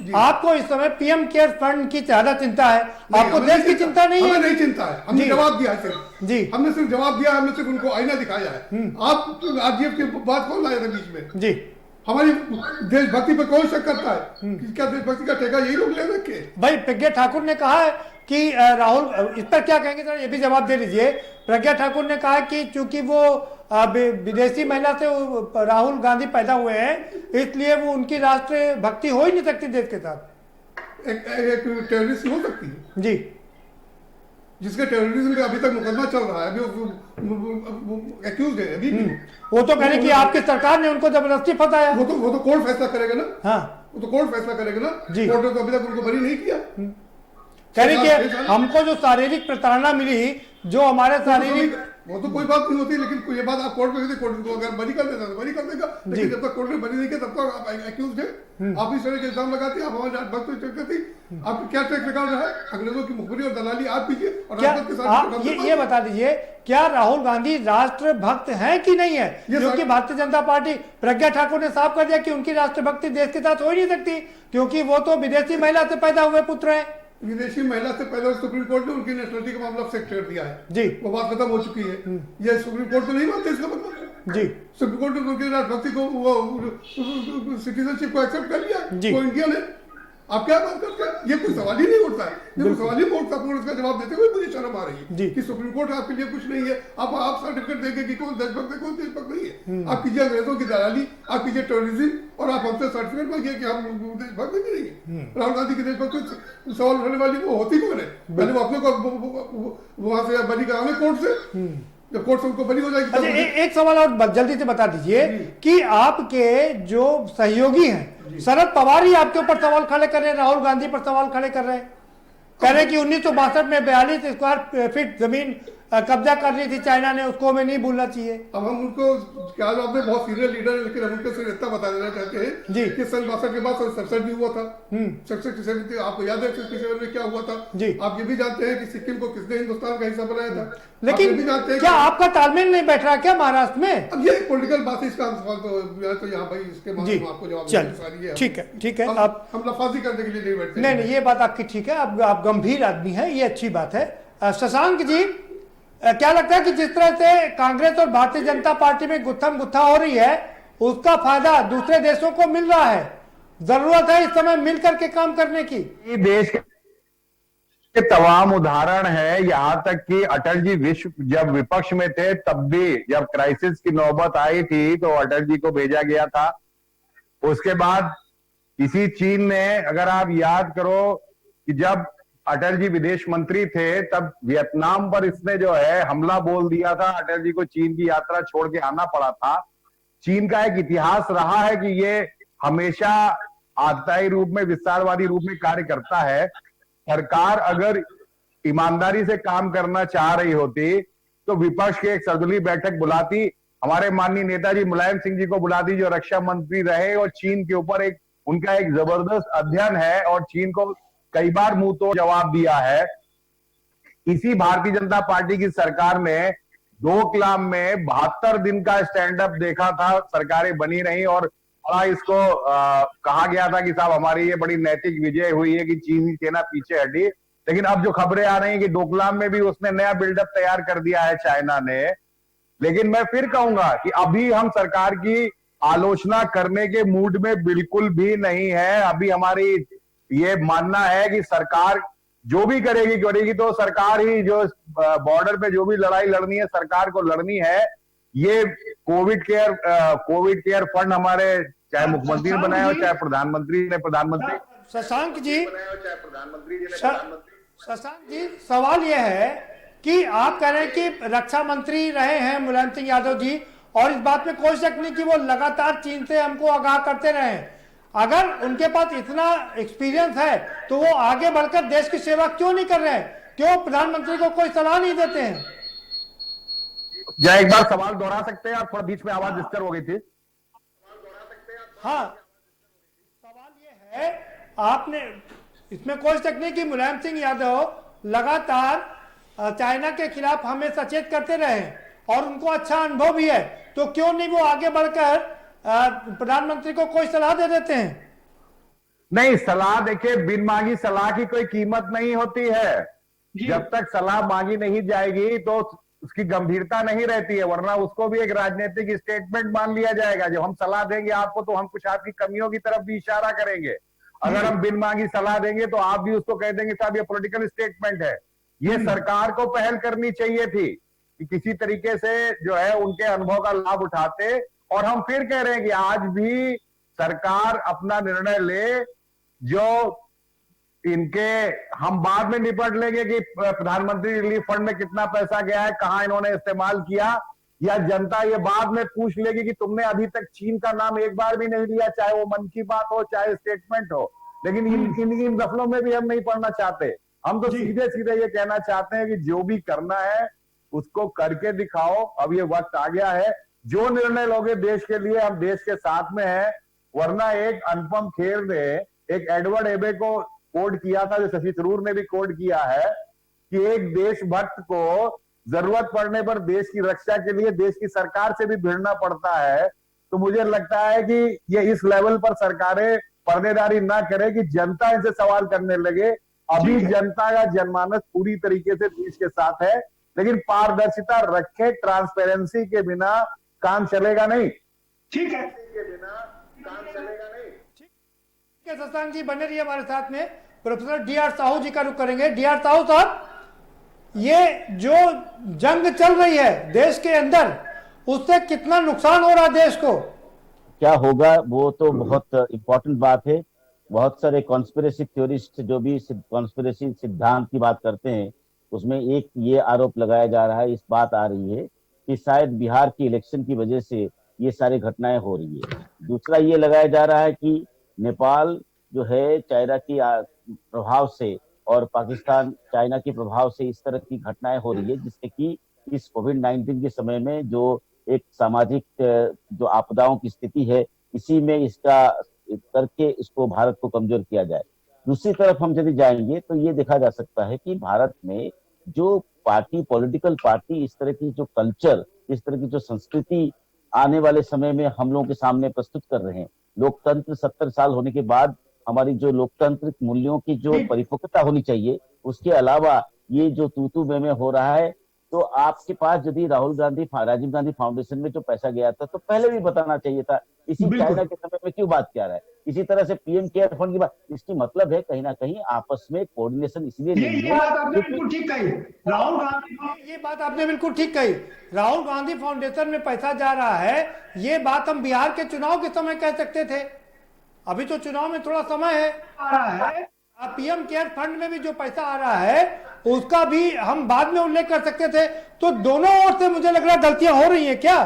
आपको इस समय पीएम केयर्स फंड की ज्यादा चिंता है, आपको देश की चिंता नहीं है। हमें नहीं चिंता है, हमने जवाब दिया है सिर्फ जी। हमने सिर्फ जवाब दिया, हमने सिर्फ उनको आईना दिखाया है। आप आरजीएफ की बात कौन लाए थे बीच में जी? हमारी देशभक्ति पे कौन शक करता है? क्या देशभक्ति का ठेका यही लोग ले रखे? भाई प्रज्ञा ठाकुर ने कहा है कि राहुल, इस पर क्या कहेंगे जरा ये भी जवाब दे लीजिए। प्रज्ञा ठाकुर ने कहा कि चूंकि वो विदेशी महिला से राहुल गांधी पैदा हुए हैं, इसलिए वो उनकी राष्ट्र भक्ति हो ही नहीं सकती देश के साथ। एक टेररिस्ट हो सकती है जी, जिसके टेररिज्म का अभी तक मुकदमा चल रहा है, अभी एक्यूज है अभी। वो तो कह रहे कि आपकी सरकार ने उनको जबरदस्ती फंसाया। वो तो कोर्ट फैसला करेगा ना। हाँ, वो तो कोर्ट फैसला करेगा ना जी। कोर्ट ने तो अभी तक उनको बरी नहीं किया। कह रही कि हमको जो शारीरिक प्रताड़ना मिली, जो हमारे शारीरिक, वो तो कोई बात नहीं होती, लेकिन ये बात आप कोर्ट में कोर्ट को अगर बरी कर देता तो बरी कर देगा, लेकिन जब तक कोर्ट ने बरी नहीं किया तब तक आप एक्यूज है। आप इस तरह के इल्जाम लगाते हैं, आप हमारे भक्त करती, आपको क्या ट्रैक रिकॉर्ड है? अंग्रेजों की मुखबिरी और दलाली आप कीजिए और के साथ ये बता दीजिए, क्या राहुल गांधी राष्ट्र भक्त है कि नहीं है? क्योंकि भारतीय जनता पार्टी, प्रज्ञा ठाकुर ने साफ कर दिया कि उनकी राष्ट्र भक्ति देश के साथ हो ही नहीं सकती, क्योंकि वो तो विदेशी महिला से पैदा हुए पुत्र है। विदेशी महिला से पहले सुप्रीम कोर्ट ने उनकी नेशनलिटी का मामला फिक्स कर दिया है जी। वो बात खत्म हो चुकी है। ये सुप्रीम कोर्ट तो नहीं मानते इसका मतलब जी। सुप्रीम कोर्ट ने उनकी राष्ट्रपति को वो सिटीजनशिप को एक्सेप्ट कर लिया, वो इंडियन है। आप क्या बात करते हैं? ये कोई सवाल ही नहीं उठता है। जब सवाल ही उठता है, इसका जवाब देते हुए मुझे शर्म आ रही है कि सुप्रीम कोर्ट आपके लिए कुछ नहीं है। आप सर्टिफिकेट देंगे कि कौन देशभक्त है, कौन देशभक्त नहीं है। आप कीजिए अंग्रेजों की दलाली, आप कीजिए टेररिज्म, और आप हमसे सर्टिफिकेट मांगिए कि हम देशभक्त नहीं है। राहुल गांधी की देशभक्त सवाल उठाने वाली वो होती कौन है? पहले वो अपने को वहां से बरी कराने कोर्ट से, जब कोर्ट से उनको बरी हो जाएगी। अच्छा, एक सवाल और जल्दी से बता दीजिए कि आपके जो सहयोगी हैं, शरद पवार ही आपके ऊपर सवाल खड़े कर रहे हैं, राहुल गांधी पर सवाल खड़े कर रहे हैं, कह रहे हैं कि 1962 में 42 स्क्वायर फीट जमीन कब्जा कर ली थी चाइना ने, उसको हमें नहीं भूलना चाहिए। अब हम उनको क्या जवाब दें, बहुत सीनियर लीडर है, लेकिन हम उनको सिर्फ इतना बता देना चाहते हैं जी कि सन 62 के बाद 67 भी हुआ था। 67 आपको याद है 67 में क्या हुआ था जी? आप ये भी जानते हैं कि सिक्किम को किसने हिंदुस्तान का हिस्सा बनाया था। लेकिन भी जानते हैं क्या आपका तालमेल नहीं बैठ रहा क्या महाराष्ट्र में? अब ये पॉलिटिकल बात है, इसका सवाल तो यहाँ भाई इसके बाद आपको जवाब चलिए, ठीक है। आप हम लफाजी करने के लिए नहीं बैठते। नहीं, ये बात आपकी ठीक है, आप गंभीर आदमी हैं, ये अच्छी बात है। शशांक जी, क्या लगता है कि जिस तरह से कांग्रेस और भारतीय जनता पार्टी में गुत्थम गुत्था हो रही है, उसका फायदा दूसरे देशों को मिल रहा है? जरूरत है इस समय मिलकर के काम करने की। देश के तमाम उदाहरण है, यहां तक कि अटल जी जब विपक्ष में थे तब भी जब क्राइसिस की नौबत आई थी तो अटल जी को भेजा गया था। उसके बाद इसी चीन ने, अगर आप याद करो कि जब अटल जी विदेश मंत्री थे तब वियतनाम पर इसने जो है हमला बोल दिया था, अटल जी को चीन की यात्रा छोड़ के आना पड़ा था। चीन का एक इतिहास रहा है कि ये हमेशा आतताई रूप में, विस्तारवादी रूप में कार्य करता है। सरकार अगर ईमानदारी से काम करना चाह रही होती तो विपक्ष की एक सर्वदलीय बैठक बुलाती, हमारे माननीय नेताजी मुलायम सिंह जी को बुलाती जो रक्षा मंत्री रहे, और चीन के ऊपर उनका एक जबरदस्त अध्ययन है और चीन को कई बार मुंह तोड़ जवाब दिया है। इसी भारतीय जनता पार्टी की सरकार ने डोकलाम में 72 दिन का स्टैंड अप देखा था, सरकारें बनी नहीं और बड़ा इसको कहा गया था कि साहब हमारी ये बड़ी नैतिक विजय हुई है कि चीनी सेना पीछे हटी। लेकिन अब जो खबरें आ रही हैं कि डोकलाम में भी उसने नया बिल्डअप तैयार कर दिया है चाइना ने। लेकिन मैं फिर कहूंगा कि अभी हम सरकार की आलोचना करने के मूड में बिल्कुल भी नहीं है। अभी हमारी ये मानना है कि सरकार जो भी करेगी तो सरकार ही, जो बॉर्डर पे जो भी लड़ाई लड़नी है सरकार को लड़नी है। ये कोविड केयर फंड हमारे चाहे मुख्यमंत्री ने बनाया हो चाहे प्रधानमंत्री ने शशांक जी, सवाल यह है कि आप कह रहे हैं कि रक्षा मंत्री रहे हैं मुलायम सिंह यादव जी, और इस बात में कोई शक नहीं कि वो लगातार चीन से हमको आगाह करते रहे। अगर उनके पास इतना एक्सपीरियंस है तो वो आगे बढ़कर देश की सेवा क्यों नहीं कर रहे हैं? क्यों प्रधानमंत्री को कोई सलाह नहीं देते हैं? या एक बार सवाल दोहरा सकते हैं आप? थोड़ा बीच में आवाज डिस्टर्ब हो गई थी। हाँ, सवाल ये है, आपने इसमें कोई शक नहीं कि मुलायम सिंह यादव लगातार चाइना के खिलाफ हमें सचेत करते रहे और उनको अच्छा अनुभव भी है, तो क्यों नहीं वो आगे बढ़कर प्रधानमंत्री को कोई सलाह दे देते हैं? नहीं, सलाह देखिए, बिन मांगी सलाह की कोई कीमत नहीं होती है। जब तक सलाह मांगी नहीं जाएगी तो उसकी गंभीरता नहीं रहती है, वरना उसको भी एक राजनीतिक स्टेटमेंट मान लिया जाएगा। जब हम सलाह देंगे आपको तो हम कुछ आपकी कमियों की तरफ भी इशारा करेंगे। अगर हम बिन मांगी सलाह देंगे तो आप भी उसको कह देंगे साहब ये पॉलिटिकल स्टेटमेंट है। ये सरकार को पहल करनी चाहिए थी कि किसी तरीके से जो है उनके अनुभव का लाभ उठाते। और हम फिर कह रहे हैं कि आज भी सरकार अपना निर्णय ले, जो इनके हम बाद में निपट लेंगे कि प्रधानमंत्री रिलीफ फंड में कितना पैसा गया है, कहां इन्होंने इस्तेमाल किया, या जनता ये बाद में पूछ लेगी कि तुमने अभी तक चीन का नाम एक बार भी नहीं लिया, चाहे वो मन की बात हो चाहे स्टेटमेंट हो। लेकिन इन दफलों में भी हम नहीं पढ़ना चाहते। हम तो सीधे सीधे ये कहना चाहते हैं कि जो भी करना है उसको करके दिखाओ। अब ये वक्त आ गया है, जो निर्णय लोगे देश के लिए, हम देश के साथ में हैं। वरना एक अनुपम खेर ने एक एडवर्ड एबे को कोट किया था, जो शशि थरूर ने भी कोट किया है, कि एक देशभक्त को जरूरत पड़ने पर देश की रक्षा के लिए देश की सरकार से भी भिड़ना पड़ता है। तो मुझे लगता है कि ये इस लेवल पर सरकारें पर्देदारी ना करे कि जनता इनसे सवाल करने लगे। अभी जनता का जनमानस पूरी तरीके से देश के साथ है, लेकिन पारदर्शिता रखे, ट्रांसपेरेंसी के बिना काम चलेगा नहीं। ठीक है, शशांक जी बने रहिए हमारे साथ में। Professor DR. साहू जी का रुख करेंगे। डी.आर. साहू साहब, ये जो जंग चल रही है देश के अंदर, उससे कितना नुकसान हो रहा है देश को? क्या होगा वो तो बहुत इंपॉर्टेंट बात है। बहुत सारे कॉन्स्पिरेसी थ्योरिस्ट जो भी कॉन्स्पिरेसी सिद्धांत की बात करते हैं, उसमें एक ये आरोप लगाया जा रहा है, इस बात आ रही है कि शायद बिहार की इलेक्शन की वजह से ये सारी घटनाएं हो रही है। दूसरा ये लगाया जा रहा है कि नेपाल जो है चाइना की प्रभाव से और पाकिस्तान चाइना के प्रभाव से इस तरह की घटनाएं हो रही है, जिससे कि इस कोविड-19 के समय में जो एक सामाजिक जो आपदाओं की स्थिति है, इसी में इसका करके इसको भारत को कमजोर किया जाए। दूसरी तरफ हम यदि जाएंगे तो ये देखा जा सकता है कि भारत में जो पार्टी, पॉलिटिकल पार्टी, इस तरह की जो कल्चर, इस तरह की जो संस्कृति आने वाले समय में हम लोगों के सामने प्रस्तुत कर रहे हैं। लोकतंत्र 70 साल होने के बाद हमारी जो लोकतांत्रिक मूल्यों की जो परिपक्वता होनी चाहिए, उसके अलावा ये जो तू में हो रहा है, तो आपके पास यदि राजीव गांधी फाउंडेशन में जो पैसा गया था तो पहले भी बताना चाहिए था। इसी चाइना के समय में क्यों बात किया रहा है? इसी तरह से पीएम केयर फंड की बात, इसकी मतलब है कहीं ना कहीं आपस में कोऑर्डिनेशन इसलिए नहीं है। ये बात आपने बिल्कुल ठीक कही राहुल गांधी, ये बात आपने बिल्कुल ठीक कही। राहुल गांधी फाउंडेशन में पैसा जा रहा है, ये बात हम बिहार के चुनाव के समय कह सकते थे। अभी तो चुनाव में थोड़ा समय है, आ रहा है। पीएम केयर फंड में भी जो पैसा आ रहा है उसका भी हम बाद में उल्लेख कर सकते थे। तो दोनों ओर से मुझे लग रहा है गलतियां हो रही है क्या?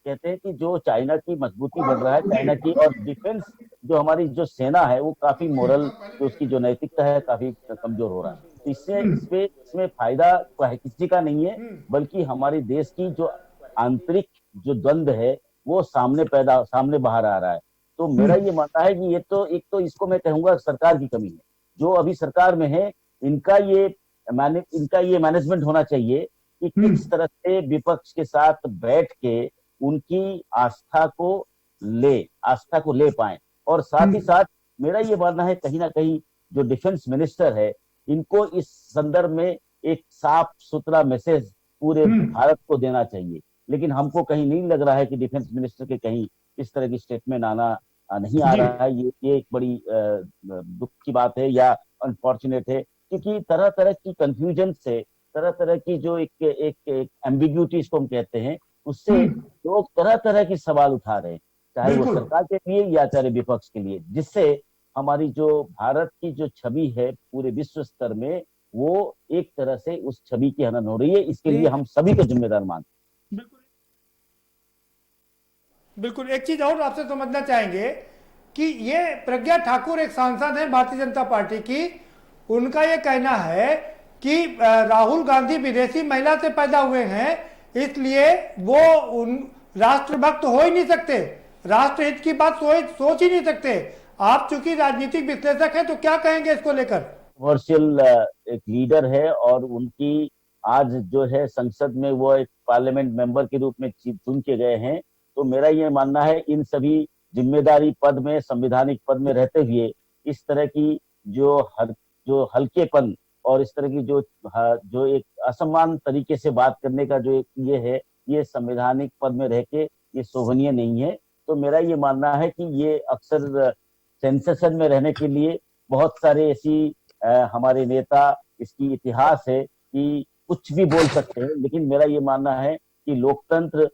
कहते हैं कि जो चाइना की मजबूती बढ़ रहा है, चाइना की, और डिफेंस जो हमारी जो सेना है वो काफी मोरल, जो उसकी जो नैतिकता है काफी कमजोर हो रहा है। तो इसमें फायदा किसी का नहीं है, बल्कि हमारे देश की जो आंतरिक जो द्वंद्व है वो सामने बाहर आ रहा है। तो मेरा ये मानना है कि ये तो एक तो इसको मैं कहूंगा सरकार की कमी है। जो अभी सरकार में है इनका ये मैनेजमेंट होना चाहिए कि किस तरह से विपक्ष के साथ बैठ के उनकी आस्था को ले पाए। और साथ ही साथ मेरा ये मानना है कहीं ना कहीं जो डिफेंस मिनिस्टर है, इनको इस संदर्भ में एक साफ सुथरा मैसेज पूरे भारत को देना चाहिए। लेकिन हमको कहीं नहीं लग रहा है कि डिफेंस मिनिस्टर के कहीं इस तरह की स्टेटमेंट नहीं आ रहा है। ये एक बड़ी दुख की बात है या अनफॉर्चुनेट है, क्योंकि तरह तरह की कंफ्यूजन से, तरह तरह की जो एक एम्बिग्यूटी इसको हम कहते हैं, उससे लोग तरह तरह की सवाल उठा रहे हैं, चाहे वो सरकार के लिए या चाहे विपक्ष के लिए, जिससे हमारी जो भारत की जो छवि है पूरे विश्व स्तर में, वो एक तरह से उस छवि की हनन हो रही है। इसके लिए हम सभी को जिम्मेदार मानते हैं। बिल्कुल। एक चीज और आपसे समझना चाहेंगे कि ये प्रज्ञा ठाकुर एक सांसद है भारतीय जनता पार्टी की, उनका ये कहना है कि राहुल गांधी विदेशी महिला से पैदा हुए हैं, इसलिए वो राष्ट्रभक्त हो ही नहीं सकते, राष्ट्रहित की बात सोच ही नहीं सकते। आप चूंकि राजनीतिक विश्लेषक हैं तो क्या कहेंगे इसको लेकर? कमर्शियल एक लीडर है और उनकी आज जो है संसद में वो एक पार्लियामेंट मेंबर के रूप में चुन के गए हैं। तो मेरा ये मानना है इन सभी जिम्मेदारी पद में, संवैधानिक पद में रहते हुए इस तरह की जो हल्केपन और इस तरह की जो एक असमान तरीके से बात करने का जो एक ये है, ये संवैधानिक पद में रह के ये शोभनीय नहीं है। तो मेरा ये मानना है कि ये अक्सर सेंसेशन में रहने के लिए बहुत सारे ऐसी हमारे नेता, इसकी इतिहास है कि कुछ भी बोल सकते हैं, लेकिन मेरा ये मानना है कि लोकतंत्र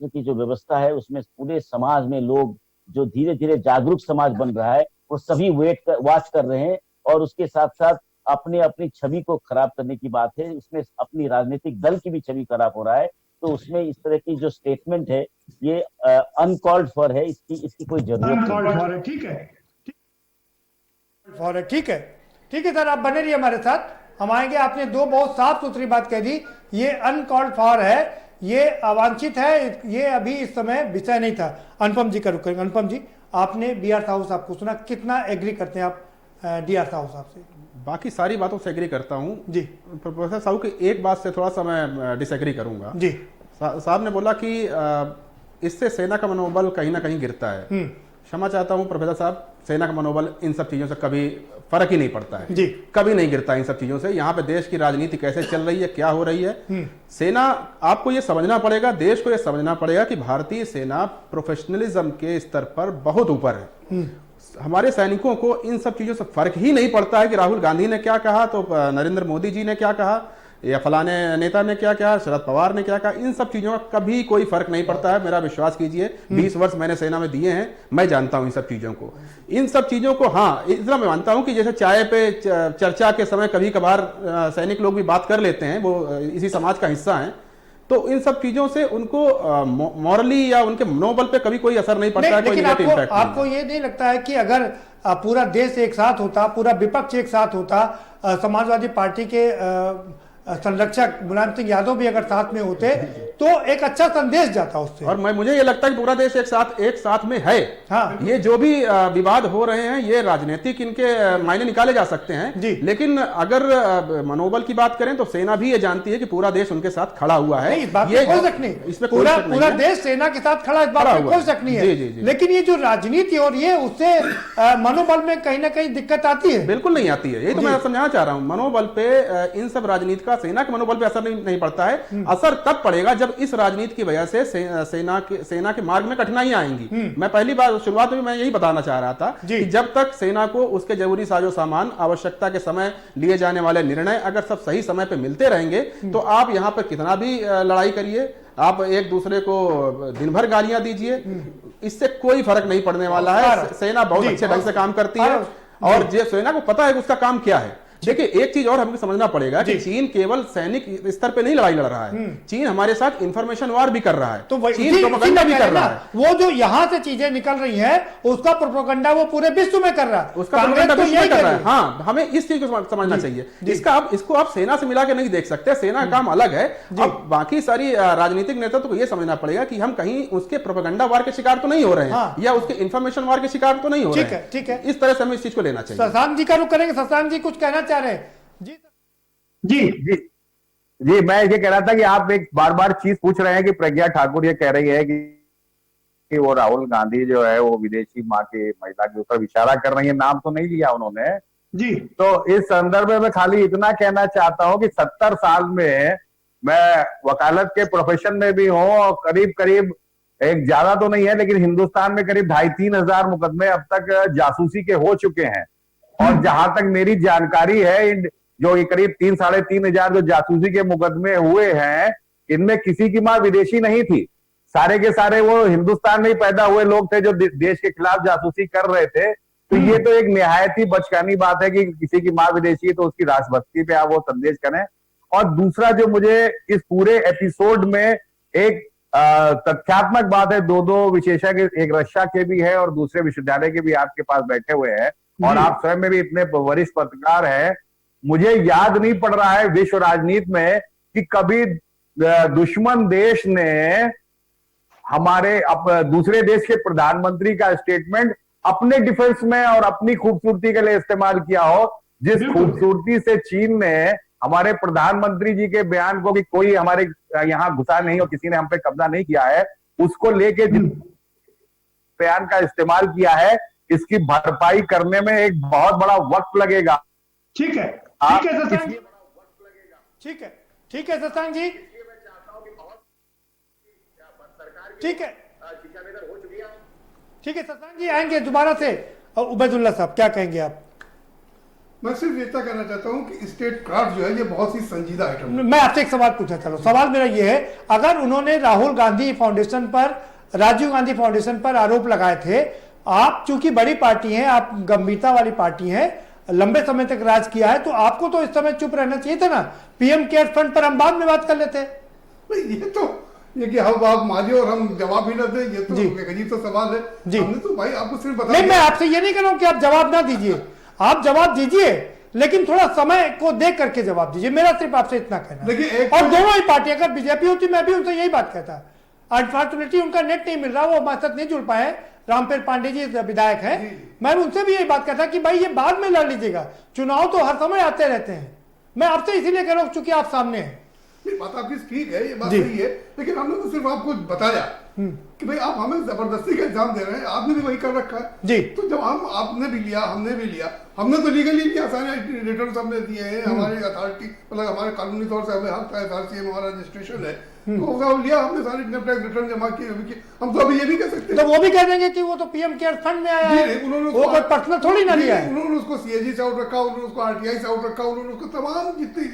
की जो व्यवस्था है उसमें पूरे समाज में लोग जो धीरे धीरे जागरूक समाज बन रहा है, वो सभी वॉच कर रहे हैं और उसके साथ साथ अपनी छवि को खराब करने की बात है। इसमें अपनी राजनीतिक दल की भी छवि खराब हो रहा है। तो उसमें इस तरह की जो स्टेटमेंट है ये अनकॉल्ड फॉर है, इसकी कोई जरूरत नहीं। ठीक है सर, आप बने रहिए हमारे साथ, हम आएंगे। आपने दो बहुत साफ सुथरी बात कह दी, ये अनकॉल्ड फॉर है, ये अवांछित है, ये अभी इस समय विषय नहीं था। अनुपम जी का रुक करेंगे। अनुपम जी, आपने बीआर साहू साहब को सुना, कितना एग्री करते हैं आप डीआर साहू साहब से? बाकी सारी बातों से एग्री करता हूँ जी। प्रोफेसर साहू की एक बात से थोड़ा सा मैं डिसएग्री करूंगा जी। साहब ने बोला कि इससे सेना का मनोबल कहीं ना कहीं गिरता है। क्षमा चाहता हूं प्रोफेसर साहब, सेना का मनोबल इन सब चीजों से कभी फर्क ही नहीं पड़ता है जी, कभी नहीं गिरता इन सब चीजों से। यहाँ पे देश की राजनीति कैसे चल रही है, क्या हो रही है, सेना, आपको ये समझना पड़ेगा, देश को ये समझना पड़ेगा कि भारतीय सेना प्रोफेशनलिज्म के स्तर पर बहुत ऊपर है। हमारे सैनिकों को इन सब चीजों से फर्क ही नहीं पड़ता है कि राहुल गांधी ने क्या कहा तो नरेंद्र मोदी जी ने क्या कहा या फलाने नेता ने क्या कहा, शरद पवार ने क्या कहा, इन सब चीजों का कभी कोई फर्क नहीं पड़ता है। मेरा विश्वास कीजिए, 20 वर्ष मैंने सेना में दिए हैं, मैं जानता हूं इन सब चीजों को। इन सब चीजों को हाँ, इतना मैं मानता हूं कि जैसे चाय पे चर्चा के समय कभी कभार सैनिक लोग भी बात कर लेते हैं, वो इसी समाज का हिस्सा है, तो इन सब चीजों से उनको मॉरली या उनके मनोबल पे कभी कोई असर नहीं पड़ता है, कोई नेगेटिव इम्पैक्ट नहीं। आपको ये नहीं लगता है कि अगर पूरा देश एक साथ होता, पूरा विपक्ष एक साथ होता, समाजवादी पार्टी के संरक्षक मुलायम सिंह यादव भी अगर साथ में होते तो एक अच्छा संदेश जाता उससे? और मुझे ये लगता है कि पूरा देश एक साथ में है। हाँ। ये जो भी विवाद हो रहे हैं ये राजनीतिक इनके मायने निकाले जा सकते हैं, लेकिन अगर मनोबल की बात करें तो सेना भी ये जानती है कि पूरा देश उनके साथ खड़ा हुआ है। इस बात में कोई शक नहीं, इसमें पूरा देश सेना के साथ खड़ा, इस बात में कोई शक नहीं है। लेकिन ये जो राजनीति हो रही है उससे मनोबल में कहीं ना कहीं दिक्कत आती है? बिल्कुल नहीं आती है, यही तो मैं समझाना चाह रहा हूँ। मनोबल पे इन सब राजनीति का सेना के मनोबल पे असर नहीं पड़ता है। असर तब पड़ेगा जब इस राजनीति की वजह से सेना के मार्ग में कठिनाइयां आएंगी। मैं पहली बार शुरुआत में मैं यही बताना चाह रहा था कि जब तक सेना को उसके जरूरी साजो सामान, आवश्यकता के समय लिए जाने वाले निर्णय अगर सब सही समय पे मिलते रहेंगे तो आप यहाँ पर कितना भी लड़ाई करिए, आप एक दूसरे को दिन भर गालियां दीजिए, इससे कोई फर्क नहीं पड़ने वाला है। सेना बहुत अच्छे ढंग से काम करती है और सेना को पता है कि उसका काम क्या है। देखिए एक चीज और हमको समझना पड़ेगा कि चीन केवल सैनिक स्तर पे नहीं लड़ाई लड़ रहा है, चीन हमारे साथ इंफॉर्मेशन वार भी कर रहा है, तो चीन प्रोपेगेंडा भी कर रहा है। वो जो यहाँ से चीजें निकल रही हैं उसका प्रोपेगेंडा वो पूरे विश्व में कर रहा है, उसका प्रोपेगेंडा विश्व में कर रहा है। हाँ, हमें इस चीज को समझना चाहिए। इसको आप सेना से मिला के नहीं देख सकते, सेना का काम अलग है। अब बाकी सारी राजनीतिक नेतृत्व को ये समझना पड़ेगा कि हम कहीं उसके प्रोपेगेंडा वार के शिकार तो नहीं हो रहे हैं या उसके इंफॉर्मेशन वार के शिकार तो नहीं हो रहे हैं। ठीक है, इस तरह से हमें इस चीज को लेना चाहिए। शशांक जी का रुख करेंगे। शशांक जी कुछ कहना चाह रहे हैं? जी मैं ये कह रहा था कि आप एक बार बार चीज पूछ रहे हैं कि प्रज्ञा ठाकुर ये कह रही है कि वो राहुल गांधी जो है वो विदेशी माँ के महिला के ऊपर इशारा कर रही है, नाम तो नहीं लिया उन्होंने जी। तो इस संदर्भ में खाली इतना कहना चाहता हूं कि 70 साल में मैं वकालत के प्रोफेशन में भी हूं और करीब करीब एक ज्यादा तो नहीं है लेकिन हिंदुस्तान में करीब 2,500-3 हजार मुकदमे अब तक जासूसी के हो चुके हैं। और जहां तक मेरी जानकारी है जो ये करीब 3-3.5 हजार जो जासूसी के मुकदमे हुए हैं इनमें किसी की मां विदेशी नहीं थी, सारे के सारे वो हिंदुस्तान में ही पैदा हुए लोग थे जो देश के खिलाफ जासूसी कर रहे थे। तो ये तो एक निहायत ही बचकानी बात है कि किसी की मां विदेशी है तो उसकी राष्ट्रभक्ति पे आप वो संदेश करें। और दूसरा जो मुझे इस पूरे एपिसोड में एक तथ्यात्मक बात है, दो विशेषज्ञ, एक रक्षा के भी है और दूसरे विश्वविद्यालय के भी आपके पास बैठे हुए हैं और आप स्वयं में भी इतने वरिष्ठ पत्रकार हैं, मुझे याद नहीं पड़ रहा है विश्व राजनीति में कि कभी दुश्मन देश ने हमारे दूसरे देश के प्रधानमंत्री का स्टेटमेंट अपने डिफेंस में और अपनी खूबसूरती के लिए इस्तेमाल किया हो। जिस खूबसूरती से चीन ने हमारे प्रधानमंत्री जी के बयान को कि कोई हमारे यहाँ घुसा नहीं और किसी ने हम पे कब्जा नहीं किया है, उसको लेके जिस बयान का इस्तेमाल किया है, इसकी भरपाई करने में एक बहुत बड़ा वक्त लगेगा। ठीक है शशांक जी, ठीक है शशांक जी आएंगे दोबारा से। उबैदुल्ला साहब क्या कहेंगे आप? मैं सिर्फ इतना कहना चाहता हूं कि स्टेट क्राफ्ट जो है ये बहुत ही संजीदा आइटम है। मैं आपसे एक सवाल पूछना चाहता हूं। सवाल मेरा ये है, अगर उन्होंने राहुल गांधी फाउंडेशन पर, राजीव गांधी फाउंडेशन पर आरोप लगाए थे, आप चूंकि बड़ी पार्टी हैं, आप गंभीरता वाली पार्टी हैं, लंबे समय तक राज किया है, तो आपको तो इस समय चुप रहना चाहिए था ना। पीएम केयर फंड पर हम बाद में बात कर लेते हैं। ये कि हम आप मारिए और हम जवाब ही ना दें, ये तो अजीब सा सवाल है जी। हमने तो भाई आपको सिर्फ बता नहीं, मैं आपसे ये नहीं कह रहा हूं कि आप जवाब ना दीजिए, आप जवाब दीजिए लेकिन थोड़ा समय को देख करके जवाब दीजिए। मेरा सिर्फ आपसे इतना कहना है। और दोनों ही पार्टी, अगर बीजेपी होती मैं भी उनसे यही बात कहता। अनफॉर्चुनेटली उनका नेट नहीं मिल रहा, वो हमारे साथ नहीं जुड़ पाए। रामपेर पांडे जी विधायक हैं, मैं उनसे भी यही बात कहता कि भाई ये बाद में लड़ लीजिएगा, चुनाव तो हर समय आते रहते हैं। मैं आपसे इसीलिए कह रहा हूं चूंकि आप सामने हैं। बात आपकी ठीक है, ये बात सही है, लेकिन हमने तो सिर्फ आपको बताया कि भाई आप हमें जबरदस्ती का एग्जाम दे रहे हैं, आपने भी वही कर रखा है जी। तो जब आपने भी लिया, हमने भी लिया, हमने तो लीगली लिया, सारे रिटर्न हमने दिए हैं, हमारी अथॉरिटी मतलब हमारे कानूनी तौर से हमें हक है, हमारा रजिस्ट्रेशन है, तो सब लिया हमने, सारे इनकम टैक्स रिटर्न जमा किए। हम तो अभी ये भी कह सकते हैं, तो वो भी कह देंगे कि वो तो पीएम केयर फंड में आया है, वो कोई पर्सनल थोड़ी ना लिया है। उन्होंने उसको सीएजी से आउट रखा, उन्होंने उसको आरटीआई से आउट रखा, उन्होंने उसको तमाम जितनी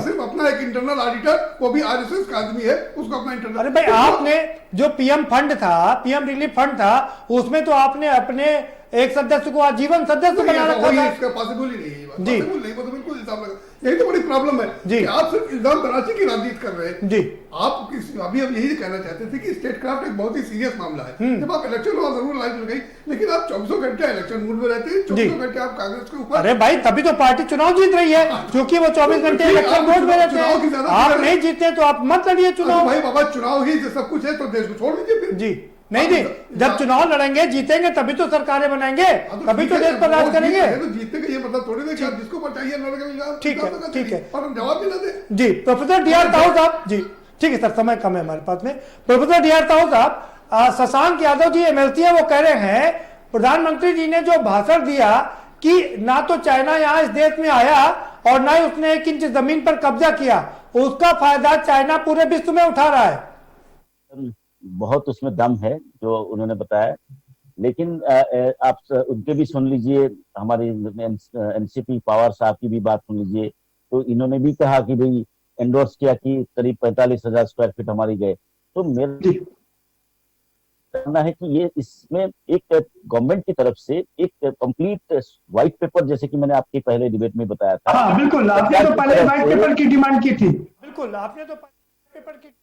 सिर्फ अपना एक इंटरनल ऑडिटर, वो भी आरएसएस का आदमी है, उसको अपना इंटरनल। अरे भाई आपने जो पीएम फंड था, पीएम रिलीफ फंड था, उसमें तो आपने अपने एक सदस्य को आजीवन सदस्य बना रखा था। इसका पॉसिबल ही नहीं है, जी। नहीं, वो तो बिल्कुल इल्जाम लगा। यही तो बड़ी प्रॉब्लम है कि आप सिर्फ इल्जाम तराशी की राजनीति कर रहे हैं जी। आप अभी हम यही कहना चाहते थे कि स्टेट क्राफ्ट एक बहुत ही सीरियस मामला है। जब आप इलेक्शन हुआ जरूर लाइन लग गई, लेकिन आप 24 घंटे इलेक्शन मूड में रहते हैं, 24 घंटे आप कांग्रेस के ऊपर। अरे भाई तभी तो पार्टी चुनाव जीत रही है, क्योंकि वो 24 घंटे इलेक्शन मोड में रहते हैं। आप नहीं जीतते तो आप मत लड़िए चुनाव। भाई बाबा चुनाव ही सब कुछ है तो देश को छोड़ दीजिए फिर। जी नहीं, जब चुनाव लड़ेंगे जीतेंगे तभी तो सरकारें बनाएंगे, तभी तो देश पर राज करेंगे। तो जीतने का ये मतलब थोड़ी ना कि आप जिसको चाहिए ठीक है और हम जवाब भी ना दें। जी प्रोफेसर डी आर ताऊ साहब जी, ठीक है सर, समय कम है हमारे पास में। प्रोफेसर डी आर ताऊ साहब, शशांक यादव जी एमएलसी है, वो कह रहे हैं प्रधानमंत्री जी ने जो भाषण दिया कि ना तो चाइना यहाँ इस देश में आया और ना ही उसने 1 इंच जमीन पर कब्जा किया, उसका फायदा चाइना पूरे विश्व में उठा रहा है। बहुत उसमें दम है जो उन्होंने बताया, लेकिन आप उनके भी सुन लीजिए, हमारे एनसीपी पवार साहब की भी बात सुन लीजिए। तो इन्होंने भी कहा कि भाई एंडोर्स किया कि करीब 45,000 स्क्वायर फीट हमारी गए। तो मेरा कहना है कि ये इसमें एक गवर्नमेंट की तरफ से एक कंप्लीट व्हाइट पेपर, जैसे कि मैंने आपके पहले डिबेट में बताया था। हाँ बिल्कुल, आपने तो पहले व्हाइट पेपर की डिमांड की थी। बिल्कुल, आपने तो पेपर की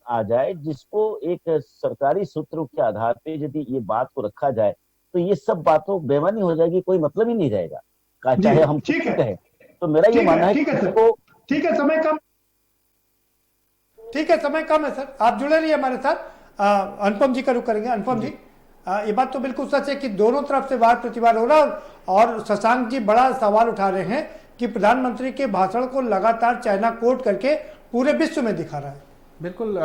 आ जाए, जिसको एक सरकारी सूत्रों के आधार पे यदि ये बात को रखा जाए तो ये सब बातों बेमानी हो जाएगी, कोई मतलब ही नहीं रहेगा, चाहे हम ठीक कहें। तो मेरा ये मानना है ठीक है, समय कम, ठीक है समय कम है सर, आप जुड़े रहिए हमारे साथ। अनुपम जी का रुख करेंगे। अनुपम जी, ये बात तो बिल्कुल सच है कि दोनों तरफ से वार प्रतिवार हो रहा है और शशांक जी बड़ा सवाल उठा रहे हैं कि प्रधानमंत्री के भाषण को लगातार चाइना कोट करके पूरे विश्व में दिखा रहा है। बिल्कुल,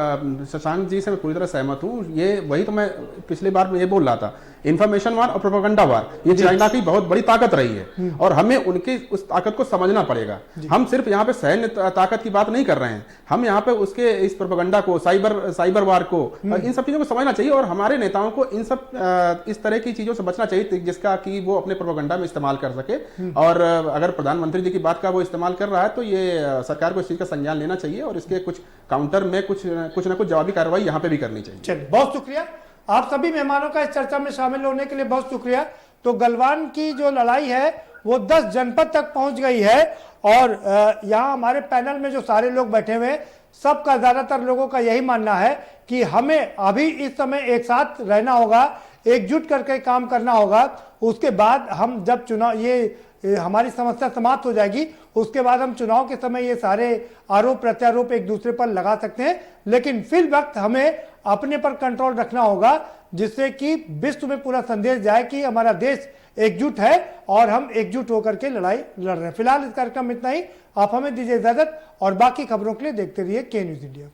शशांक जी से मैं पूरी तरह सहमत हूँ। ये वही तो मैं पिछली बार में ये बोल रहा था, इन्फॉर्मेशन वार और प्रोपेगेंडा वार ये चाइना की बहुत बड़ी ताकत रही है और हमें उनकी उस ताकत को समझना पड़ेगा। हम सिर्फ यहाँ पे सैन्य ताकत की बात नहीं कर रहे हैं, हम यहाँ पे उसके इस प्रोपेगेंडा को, साइबर वार को, इन सब चीजों को समझना चाहिए और हमारे नेताओं को इन सब इस तरह की चीजों से बचना चाहिए जिसका कि वो अपने प्रोपेगेंडा में इस्तेमाल कर सके। और अगर प्रधानमंत्री जी की बात का वो इस्तेमाल कर रहा है तो ये सरकार को इस चीज का संज्ञान लेना चाहिए और इसके कुछ काउंटर में कुछ ना कुछ जवाबी कार्रवाई यहाँ पे भी करनी चाहिए। चलिए, बहुत शुक्रिया आप सभी मेहमानों का इस चर्चा में शामिल होने के लिए, बहुत शुक्रिया। तो गलवान की जो लड़ाई है वो 10 जनपद तक पहुंच गई है और यहाँ हमारे पैनल में जो सारे लोग बैठे हुए हैं, सबका ज्यादातर लोगों का यही मानना है कि हमें अभी इस समय एक साथ रहना होगा, एकजुट करके काम करना होगा। उसके बाद हम जब चुनाव ये हमारी समस्या समाप्त हो जाएगी, उसके बाद हम चुनाव के समय ये सारे आरोप प्रत्यारोप एक दूसरे पर लगा सकते हैं, लेकिन फिल वक्त हमें अपने पर कंट्रोल रखना होगा जिससे कि विश्व में पूरा संदेश जाए कि हमारा देश एकजुट है और हम एकजुट होकर के लड़ाई लड़ रहे हैं। फिलहाल इस कार्यक्रम में इतना ही, आप हमें दीजिए इजाजत और बाकी खबरों के लिए देखते रहिए के न्यूज इंडिया।